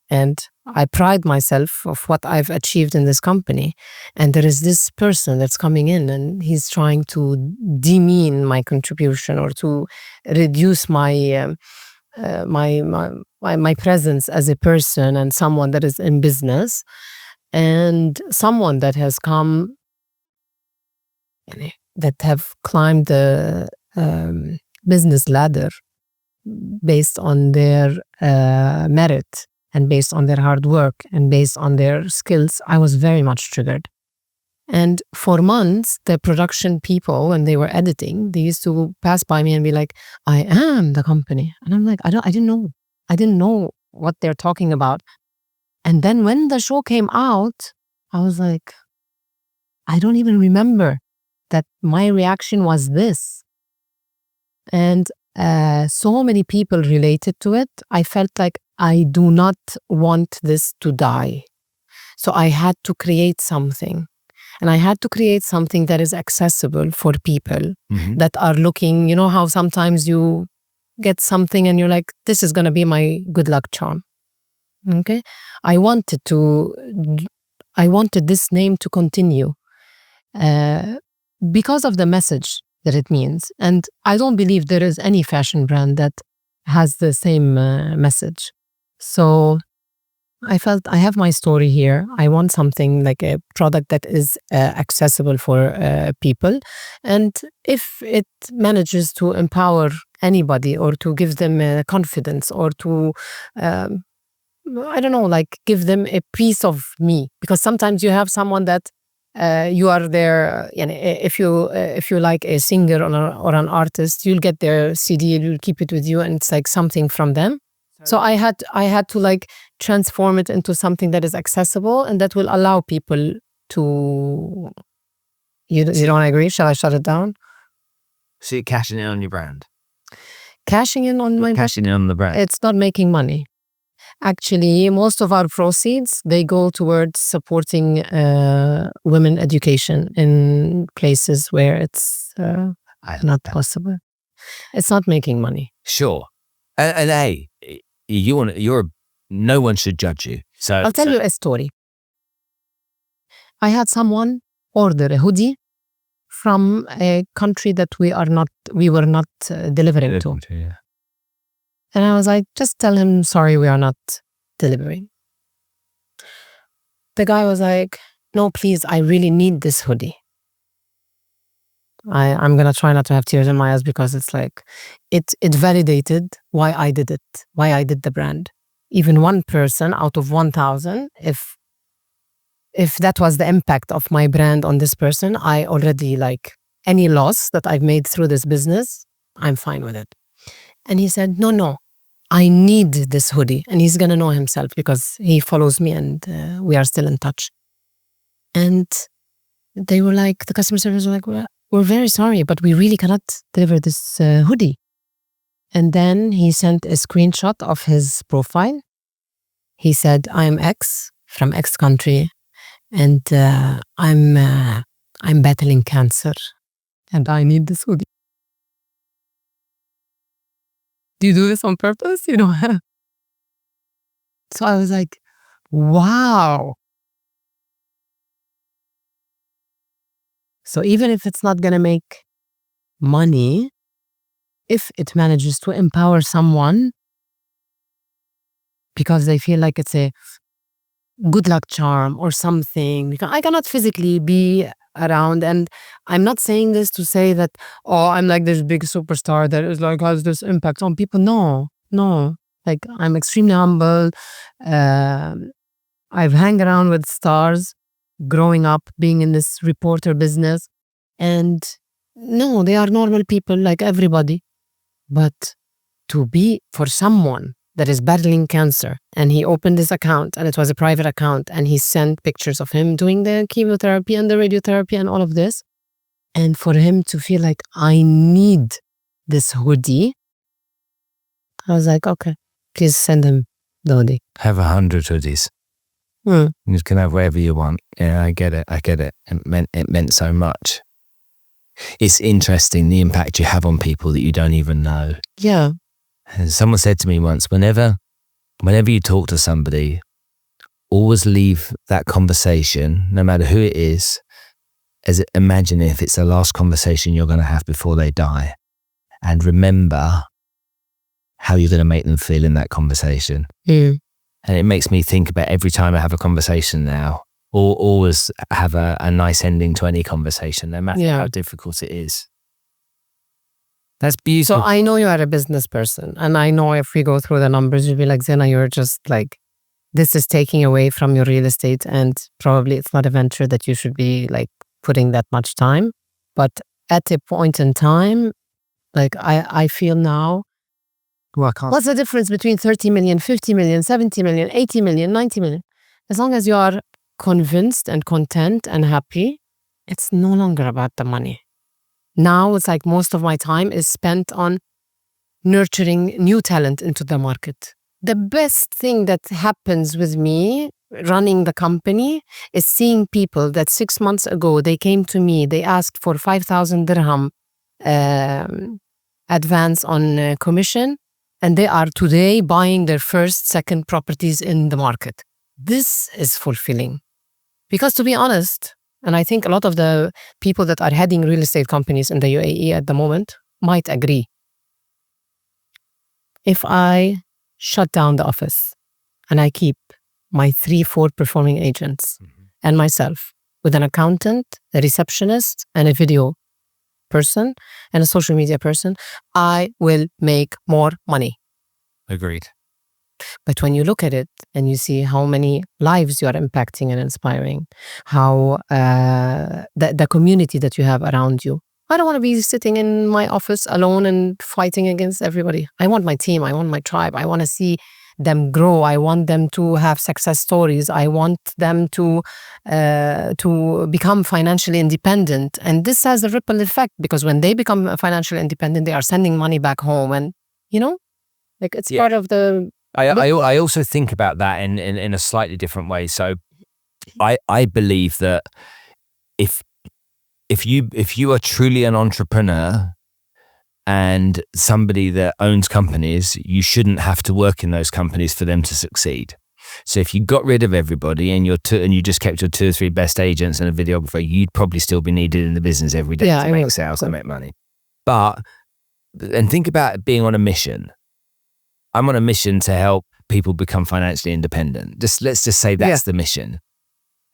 And I pride myself of what I've achieved in this company. And there is this person that's coming in and he's trying to demean my contribution or to reduce my my presence as a person and someone that is in business and someone that has come, that have climbed the business ladder based on their merit and based on their hard work and based on their skills. I was very much triggered. And for months, the production people, when they were editing, they used to pass by me and be like, "I am the company." And I'm like, I didn't know. I didn't know what they're talking about. And then when the show came out, I was like, I don't even remember that my reaction was this. And so many people related to it. I felt like I do not want this to die. So I had to create something. And I had to create something that is accessible for people that are looking, you know how sometimes you get something and you're like, this is going to be my good luck charm. Okay. I wanted this name to continue because of the message that it means. And I don't believe there is any fashion brand that has the same message. So I felt I have my story here. I want something like a product that is accessible for people. And if it manages to empower anybody or to give them confidence or to, I don't know, like give them a piece of me. Because sometimes you have someone that you are there, if you like a singer or an artist, you'll get their CD, you'll keep it with you, and it's like something from them. So I had to like transform it into something that is accessible and that will allow people to. You don't agree? Shall I shut it down? So you're cashing in on your brand. Cashing in on my Cashing in on the brand. It's not making money. Actually, most of our proceeds, they go towards supporting women education in places where it's not possible. It's not making money. Sure. And hey, no one should judge you. So I'll tell you a story. I had someone order a hoodie from a country that we were not delivering to. Yeah. And I was like, just tell him, sorry, we are not delivering. The guy was like, no, please, I really need this hoodie. I'm going to try not to have tears in my eyes because it's like, it validated why I did it, why I did the brand. Even one person out of 1,000, if if that was the impact of my brand on this person, I already like any loss that I've made through this business, I'm fine with it. And he said, no, I need this hoodie. And he's going to know himself because he follows me and we are still in touch. And they were like, the customer service were like, we're very sorry, but we really cannot deliver this hoodie. And then he sent a screenshot of his profile. He said, I'm X from X country, and I'm battling cancer, and I need this hoodie. Do you do this on purpose? You know? So I was like, wow. So even if it's not going to make money, if it manages to empower someone because they feel like it's a good luck charm or something, because I cannot physically be around, and I'm not saying this to say that, oh, I'm like this big superstar that is like has this impact on people. No, like I'm extremely humble. I've hung around with stars growing up, being in this reporter business, and no, they are normal people like everybody. But to be for someone that is battling cancer, and he opened this account and it was a private account, and he sent pictures of him doing the chemotherapy and the radiotherapy and all of this, and for him to feel like, I need this hoodie, I was like, okay, please send him the hoodie. Have 100 hoodies. You can have whatever you want. Yeah, I get it. It meant so much. It's interesting the impact you have on people that you don't even know. Yeah. And someone said to me once, whenever you talk to somebody, always leave that conversation, no matter who it is, imagine if it's the last conversation you're going to have before they die. And remember how you're going to make them feel in that conversation. And it makes me think about every time I have a conversation now, or always have a nice ending to any conversation, no matter how difficult it is. That's beautiful. So I know you are a business person, and I know if we go through the numbers, you'll be like, Zeina, you're just like, this is taking away from your real estate, and probably it's not a venture that you should be like putting that much time. But at a point in time, like I feel now, what's the difference between 30 million, 50 million, 70 million, 80 million, 90 million? As long as you are convinced and content and happy, it's no longer about the money. Now it's like most of my time is spent on nurturing new talent into the market. The best thing that happens with me running the company is seeing people that 6 months ago, they came to me, they asked for 5,000 dirham advance on commission, and they are today buying their first, second properties in the market. This is fulfilling. Because to be honest, and I think a lot of the people that are heading real estate companies in the UAE at the moment might agree. If I shut down the office and I keep my 3-4 performing agents and myself with an accountant, a receptionist, and a video person, and a social media person, I will make more money. Agreed. But when you look at it and you see how many lives you are impacting and inspiring, how the community that you have around you, I don't want to be sitting in my office alone and fighting against everybody. I want my team. I want my tribe. I want to see them grow. I want them to have success stories. I want them to become financially independent. And this has a ripple effect, because when they become financially independent, they are sending money back home. And, you know, like it's part of the... I also think about that in a slightly different way. So I believe that if you are truly an entrepreneur and somebody that owns companies, you shouldn't have to work in those companies for them to succeed. So if you got rid of everybody and you just kept your 2 or 3 best agents and a videographer, you'd probably still be needed in the business every day to make sales and make money. And think about being on a mission. I'm on a mission to help people become financially independent. Let's just say that's the mission.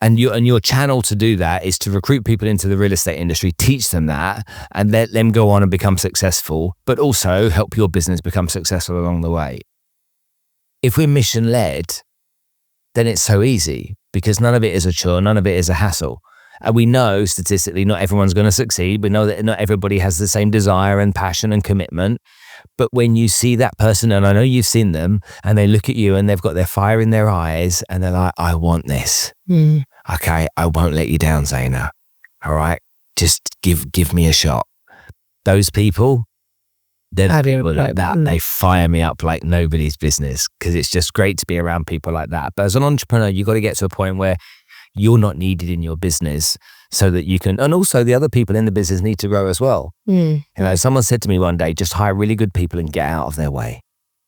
And your channel to do that is to recruit people into the real estate industry, teach them that, and let them go on and become successful, but also help your business become successful along the way. If we're mission-led, then it's so easy. because none of it is a chore, none of it is a hassle. And we know statistically not everyone's going to succeed. We know that not everybody has the same desire and passion and commitment. But when you see that person, and I know you've seen them, and they look at you and they've got their fire in their eyes and they're like, I want this. Okay, I won't let you down, Zeina. All right, just give me a shot. Those people, they're people like that. They fire me up like nobody's business, because it's just great to be around people like that. But as an entrepreneur, you've got to get to a point where you're not needed in your business so that you can, and also the other people in the business need to grow as well. You know, someone said to me one day, just hire really good people and get out of their way.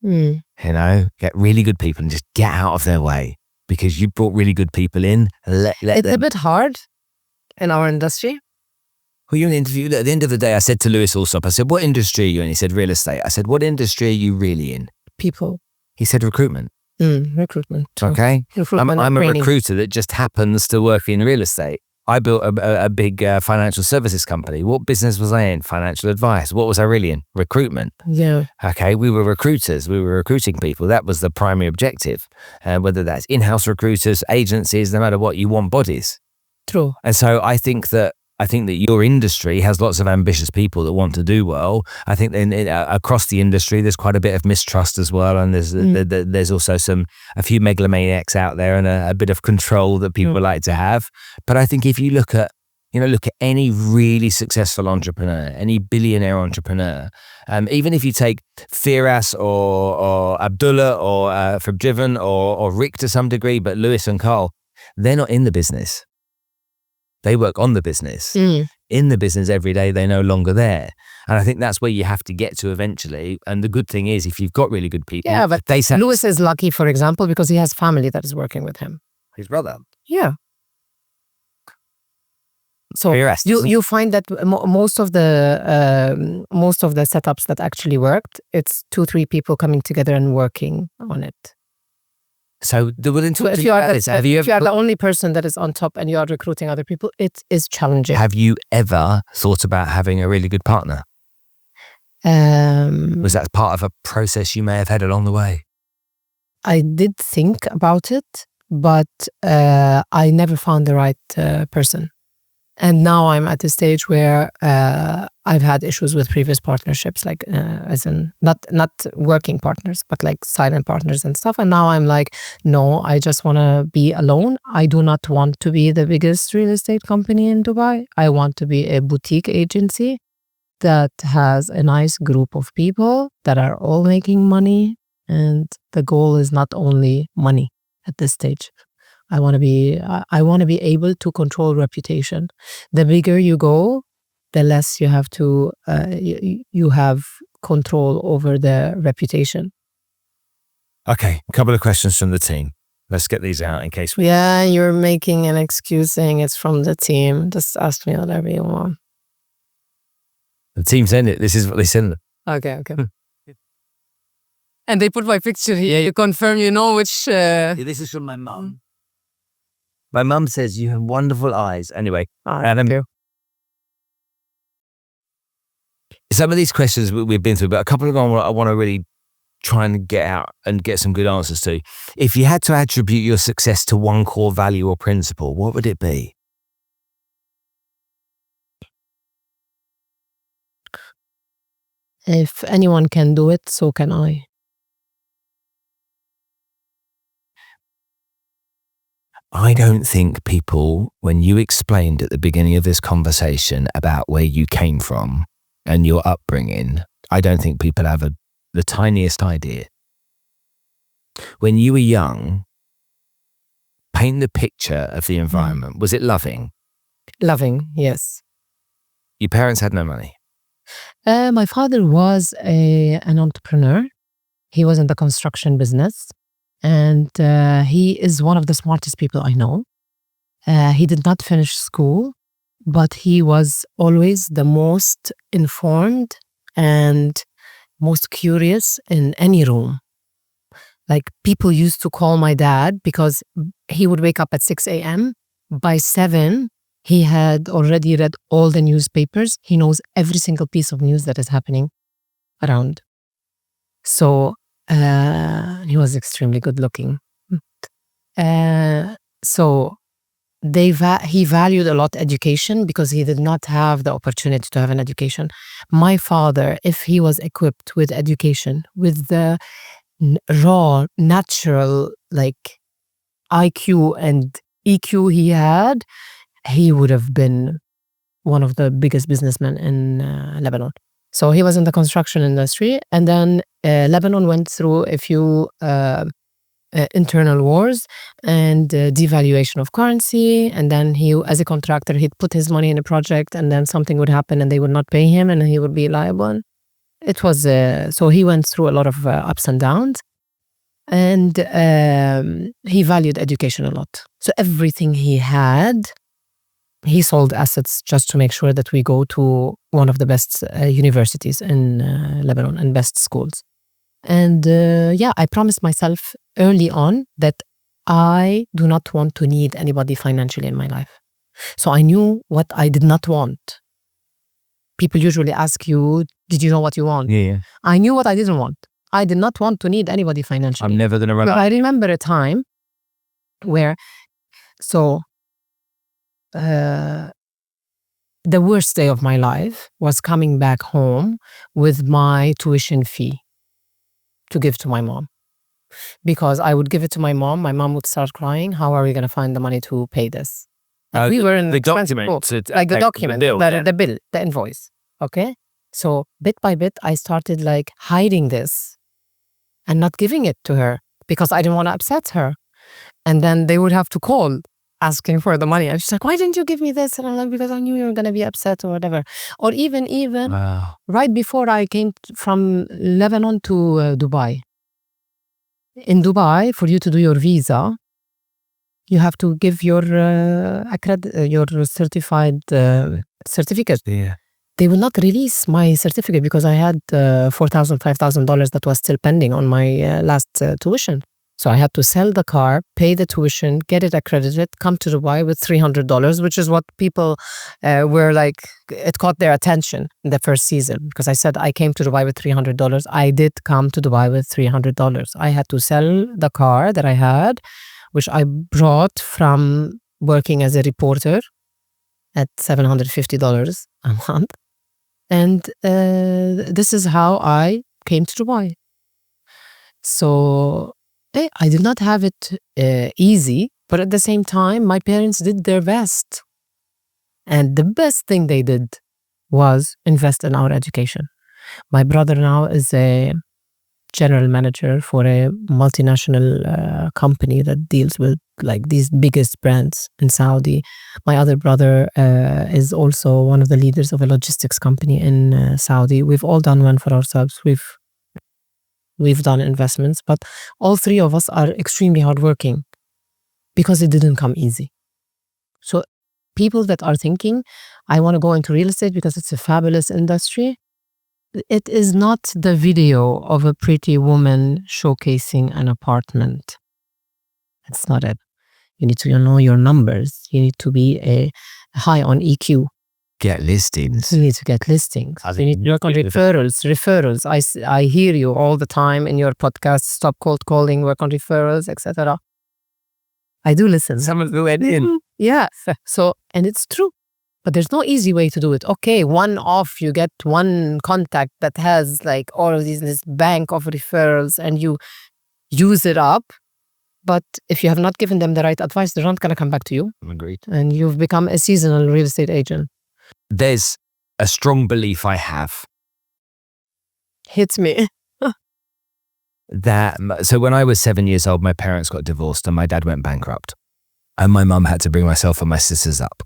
You know, get really good people and just get out of their way, because you brought really good people in. Let It's them. a bit hard in our industry. Well, you're in an interview. At the end of the day, I said to Lewis Alsop, I said, what industry are you in? He said, real estate. I said, what industry are you really in? People. He said, recruitment. Recruitment. Okay. Recruitment I'm a training. recruiter that just happens to work in real estate. I built a big financial services company. What business was I in? Financial advice. What was I really in? Recruitment. Yeah. Okay, we were recruiters. We were recruiting people. That was the primary objective. Whether that's in-house recruiters, agencies, no matter what, you want bodies. True. And so I think that your industry has lots of ambitious people that want to do well. I think across the industry, there's quite a bit of mistrust as well. And there's also a few megalomaniacs out there, and a bit of control that people like to have. But I think if you look at any really successful entrepreneur, any billionaire entrepreneur, even if you take Firas or Abdullah or from Driven or Rick to some degree, but Lewis and Carl, they're not in the business. They work on the business. In the business every day, they're no longer there. And I think that's where you have to get to eventually. And the good thing is, if you've got really good people, Yeah, but Lewis is lucky, for example, because he has family that is working with him. His brother. Yeah. So you find that most of the setups that actually worked, it's 2-3 people coming together and working on it. So if you are the only person that is on top and you are recruiting other people, it is challenging. Have you ever thought about having a really good partner? Was that part of a process you may have had along the way? I did think about it, but I never found the right person. And now I'm at a stage where I've had issues with previous partnerships, like as in not working partners, but like silent partners and stuff. And now I'm like, no, I just want to be alone. I do not want to be the biggest real estate company in Dubai. I want to be a boutique agency that has a nice group of people that are all making money. And the goal is not only money at this stage. I want to be able to control reputation. The bigger you go, the less you have to you have control over the reputation. Okay, a couple of questions from the team. Let's get these out in case we... Yeah, you're making an excuse saying it's from the team. Just ask me whatever you want. The team sent it. This is what they sent. Okay. And they put my picture here. You confirm you know which... This is from my mum. My mum says you have wonderful eyes. Anyway, thank you. Some of these questions we've been through, but a couple of them I want to really try and get out and get some good answers to. If you had to attribute your success to one core value or principle, what would it be? If anyone can do it, so can I. I don't think people, when you explained at the beginning of this conversation about where you came from and your upbringing, I don't think people have the tiniest idea. When you were young, paint the picture of the environment. Was it loving? Loving, yes. Your parents had no money? My father was an entrepreneur. He was in the construction business. And he is one of the smartest people I know. He did not finish school, but he was always the most informed and most curious in any room. Like, people used to call my dad because he would wake up at 6 a.m. By 7, he had already read all the newspapers. He knows every single piece of news that is happening around. So he was extremely good looking. So he valued a lot education because he did not have the opportunity to have an education. My father, if he was equipped with education, with the raw, natural, like IQ and EQ he had, he would have been one of the biggest businessmen in Lebanon. So he was in the construction industry, and then Lebanon went through a few internal wars and devaluation of currency. And then he, as a contractor, he'd put his money in a project, and then something would happen and they would not pay him and he would be liable. It was, so he went through a lot of ups and downs, and he valued education a lot. So everything he had, he sold assets just to make sure that we go to one of the best universities in Lebanon and best schools. And I promised myself early on that I do not want to need anybody financially in my life. So I knew what I did not want. People usually ask you, did you know what you want? Yeah. I knew what I didn't want. I did not want to need anybody financially. I'm never going to run But I remember a time where, the worst day of my life was coming back home with my tuition fee to give to my mom. Because I would give it to my mom would start crying. How are we going to find the money to pay this? We were in the expensive document, school. Like the document, the bill, the invoice. Okay? So bit by bit, I started like hiding this and not giving it to her because I didn't want to upset her. And then they would have to call asking for the money. And she's like, why didn't you give me this? And I'm like, because I knew you were going to be upset or whatever. Or even Wow. right before I came from Lebanon to Dubai. In Dubai, for you to do your visa, you have to give your certified certificate. Yeah. They will not release my certificate because I had $4,000, $5,000 that was still pending on my last tuition. So I had to sell the car, pay the tuition, get it accredited, come to Dubai with $300, which is what people were like, it caught their attention in the first season. Because I said I came to Dubai with $300. I did come to Dubai with $300. I had to sell the car that I had, which I brought from working as a reporter at $750 a month. And this is how I came to Dubai. So I did not have it easy, but at the same time, my parents did their best. And the best thing they did was invest in our education. My brother now is a general manager for a multinational company that deals with like these biggest brands in Saudi. My other brother is also one of the leaders of a logistics company in Saudi. We've all done one for ourselves. We've done investments, but all three of us are extremely hardworking because it didn't come easy. So people that are thinking, I want to go into real estate because it's a fabulous industry, it is not the video of a pretty woman showcasing an apartment. It's not it. You need to know your numbers. You need to be high on EQ. Get listings. You need to get listings. You need to work on referrals. I hear you all the time in your podcast, stop cold calling, work on referrals, etc. I do listen. Someone who went in. Yeah. So, and it's true. But there's no easy way to do it. Okay, one off, you get one contact that has like all of this bank of referrals and you use it up. But if you have not given them the right advice, they're not going to come back to you. Agreed. And you've become a seasonal real estate agent. There's a strong belief I have Hits me. that, so when I was 7 years old, my parents got divorced and my dad went bankrupt. And my mum had to bring myself and my sisters up.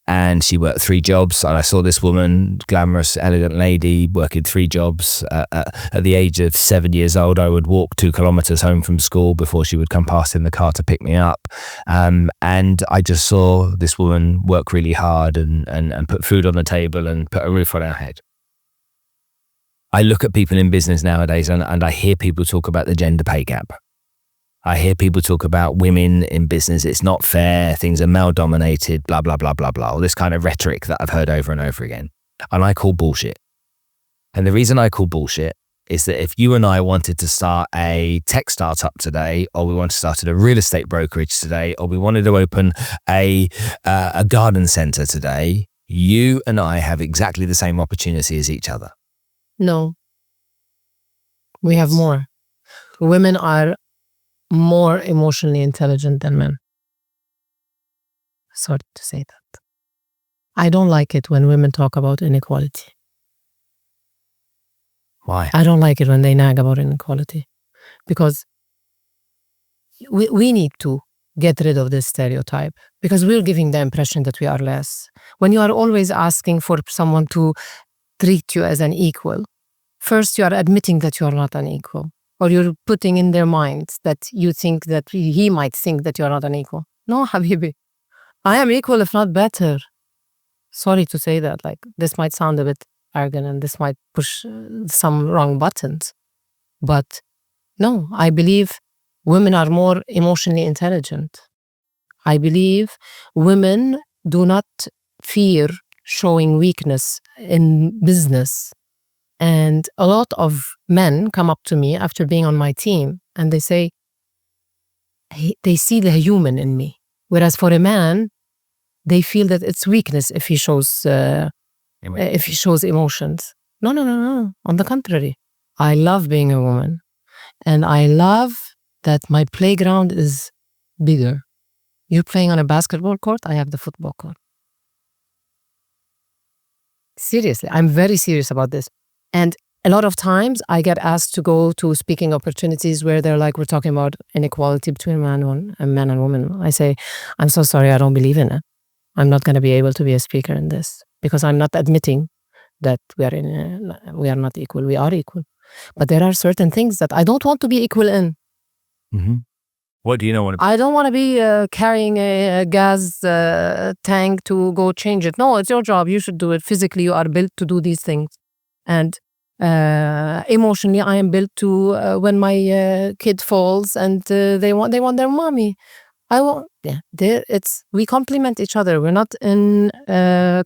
And she worked 3 jobs. And I saw this woman, glamorous, elegant lady, working 3 jobs. At the age of 7 years old, I would walk 2 kilometers home from school before she would come past in the car to pick me up. And I just saw this woman work really hard and put food on the table and put a roof on our head. I look at people in business nowadays and I hear people talk about the gender pay gap. I hear people talk about women in business. It's not fair. Things are male dominated, blah, blah, blah, blah, blah. All this kind of rhetoric that I've heard over and over again. And I call bullshit. And the reason I call bullshit is that if you and I wanted to start a tech startup today, or we wanted to start a real estate brokerage today, or we wanted to open a garden center today, you and I have exactly the same opportunity as each other. No. We have more. Women are more emotionally intelligent than men. Sorry to say that. I don't like it when women talk about inequality. Why? I don't like it when they nag about inequality, because we need to get rid of this stereotype, because we're giving the impression that we are less. When you are always asking for someone to treat you as an equal, first you are admitting that you are not an equal, or you're putting in their minds that you think that he might think that you are not an equal. No, Habibi, I am equal, if not better. Sorry to say that, like, this might sound a bit arrogant and this might push some wrong buttons, but no, I believe women are more emotionally intelligent. I believe women do not fear showing weakness in business. And a lot of men come up to me after being on my team and they say, they see the human in me. Whereas for a man, they feel that it's weakness if he shows emotions. No. On the contrary, I love being a woman, and I love that my playground is bigger. You're playing on a basketball court, I have the football court. Seriously, I'm very serious about this. And a lot of times I get asked to go to speaking opportunities where they're like, we're talking about inequality between men and women. I say, I'm so sorry, I don't believe in it. I'm not going to be able to be a speaker in this, because I'm not admitting that we are not equal. We are equal. But there are certain things that I don't want to be equal in. Mm-hmm. What do you know? I don't want to be carrying a gas tank to go change it. No, it's your job. You should do it. Physically, you are built to do these things. And emotionally, I am built to when my kid falls and they want their mommy. We complement each other. We're not in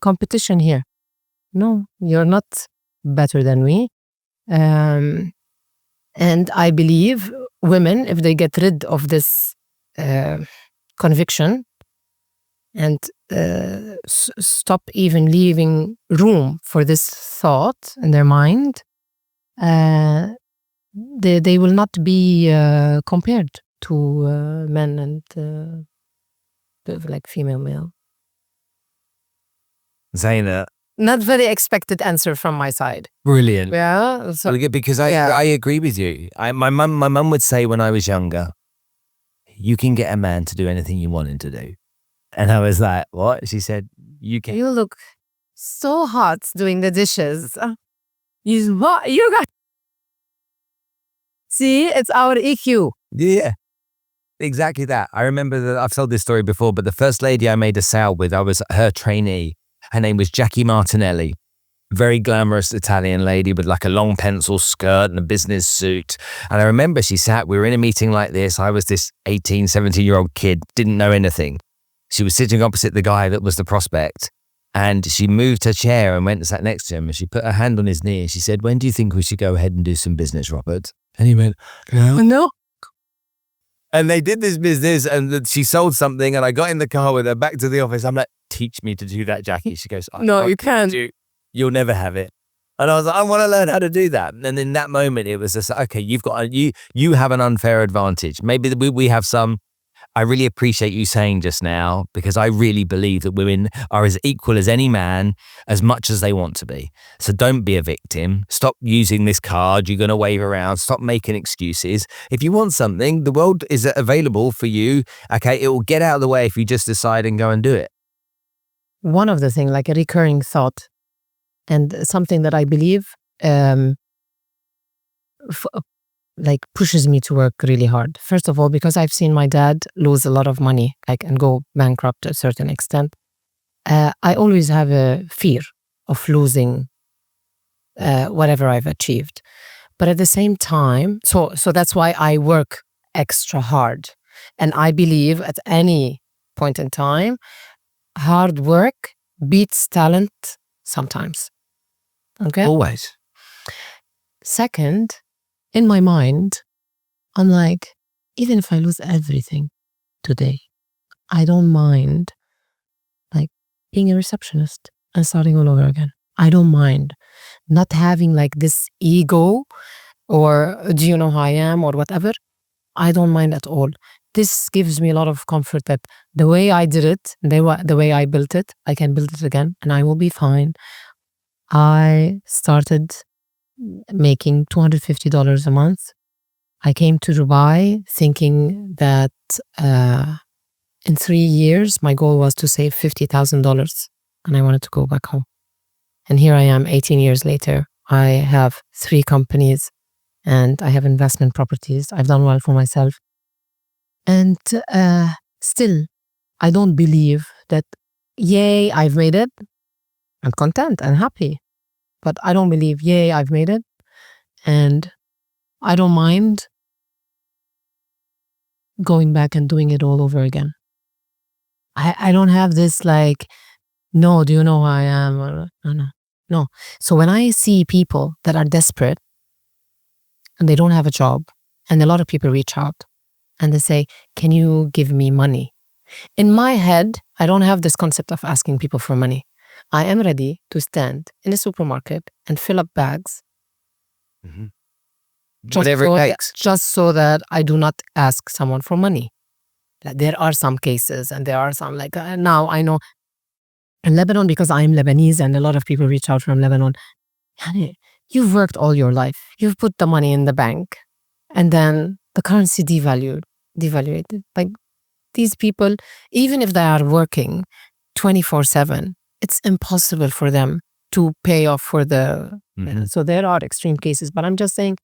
competition here. No, you're not better than me. And I believe women, if they get rid of this conviction and stop even leaving room for this thought in their mind, they will not be compared to men and like female male. Zeina. Not very expected answer from my side. Brilliant. Yeah. So, because I agree with you. My mum would say when I was younger, you can get a man to do anything you want him to do. And I was like, what? She said, you can. You look so hot doing the dishes. You got. See, it's our EQ. Yeah, exactly that. I remember that I've told this story before, but the first lady I made a sale with, I was her trainee. Her name was Jackie Martinelli. Very glamorous Italian lady with like a long pencil skirt and a business suit. And I remember we were in a meeting like this. I was this 18, 17-year-old kid, didn't know anything. She was sitting opposite the guy that was the prospect. And she moved her chair and went and sat next to him. And she put her hand on his knee and she said, when do you think we should go ahead and do some business, Robert? And he went, no. And they did this business and she sold something and I got in the car with her back to the office. I'm like, teach me to do that, Jackie. She goes, no, you can't. You'll never have it. And I was like, I want to learn how to do that. And in that moment, it was just, okay, you have an unfair advantage. Maybe we have some. I really appreciate you saying just now, because I really believe that women are as equal as any man as much as they want to be. So don't be a victim. Stop using this card you're going to wave around. Stop making excuses. If you want something, the world is available for you. Okay, it will get out of the way if you just decide and go and do it. One of the things, like a recurring thought, and something that I believe pushes me to work really hard. First of all, because I've seen my dad lose a lot of money, and go bankrupt to a certain extent. I always have a fear of losing whatever I've achieved. But at the same time, so that's why I work extra hard. And I believe at any point in time, hard work beats talent sometimes. Okay? Always. Second, in my mind, I'm like, even if I lose everything today, I don't mind like being a receptionist and starting all over again. I don't mind not having like this ego or do you know who I am or whatever. I don't mind at all. This gives me a lot of comfort that the way I did it, the way I built it, I can build it again and I will be fine. I started making $250 a month. I came to Dubai thinking that in 3 years, my goal was to save $50,000 and I wanted to go back home. And here I am 18 years later. I have 3 companies and I have investment properties. I've done well for myself. And still, I don't believe that, yay, I've made it. I'm content and happy. But I don't believe, yay, I've made it. And I don't mind going back and doing it all over again. I don't have this like, no, do you know who I am? Or, no. So when I see people that are desperate and they don't have a job, and a lot of people reach out and they say, can you give me money? In my head, I don't have this concept of asking people for money. I am ready to stand in a supermarket and fill up bags. Whatever it takes. Just so that I do not ask someone for money. There are some cases and there are some like, now I know in Lebanon, because I'm Lebanese and a lot of people reach out from Lebanon. You've worked all your life. You've put the money in the bank and then the currency devaluated. Like these people, even if they are working 24/7, it's impossible for them to pay off for the, so there are extreme cases, but I'm just saying,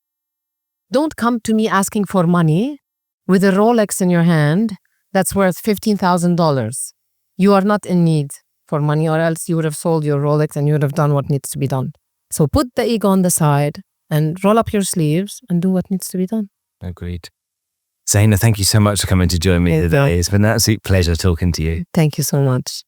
don't come to me asking for money with a Rolex in your hand that's worth $15,000. You are not in need for money, or else you would have sold your Rolex and you would have done what needs to be done. So put the ego on the side and roll up your sleeves and do what needs to be done. Agreed. Zeina, thank you so much for coming to join me today. It's been an absolute pleasure talking to you. Thank you so much.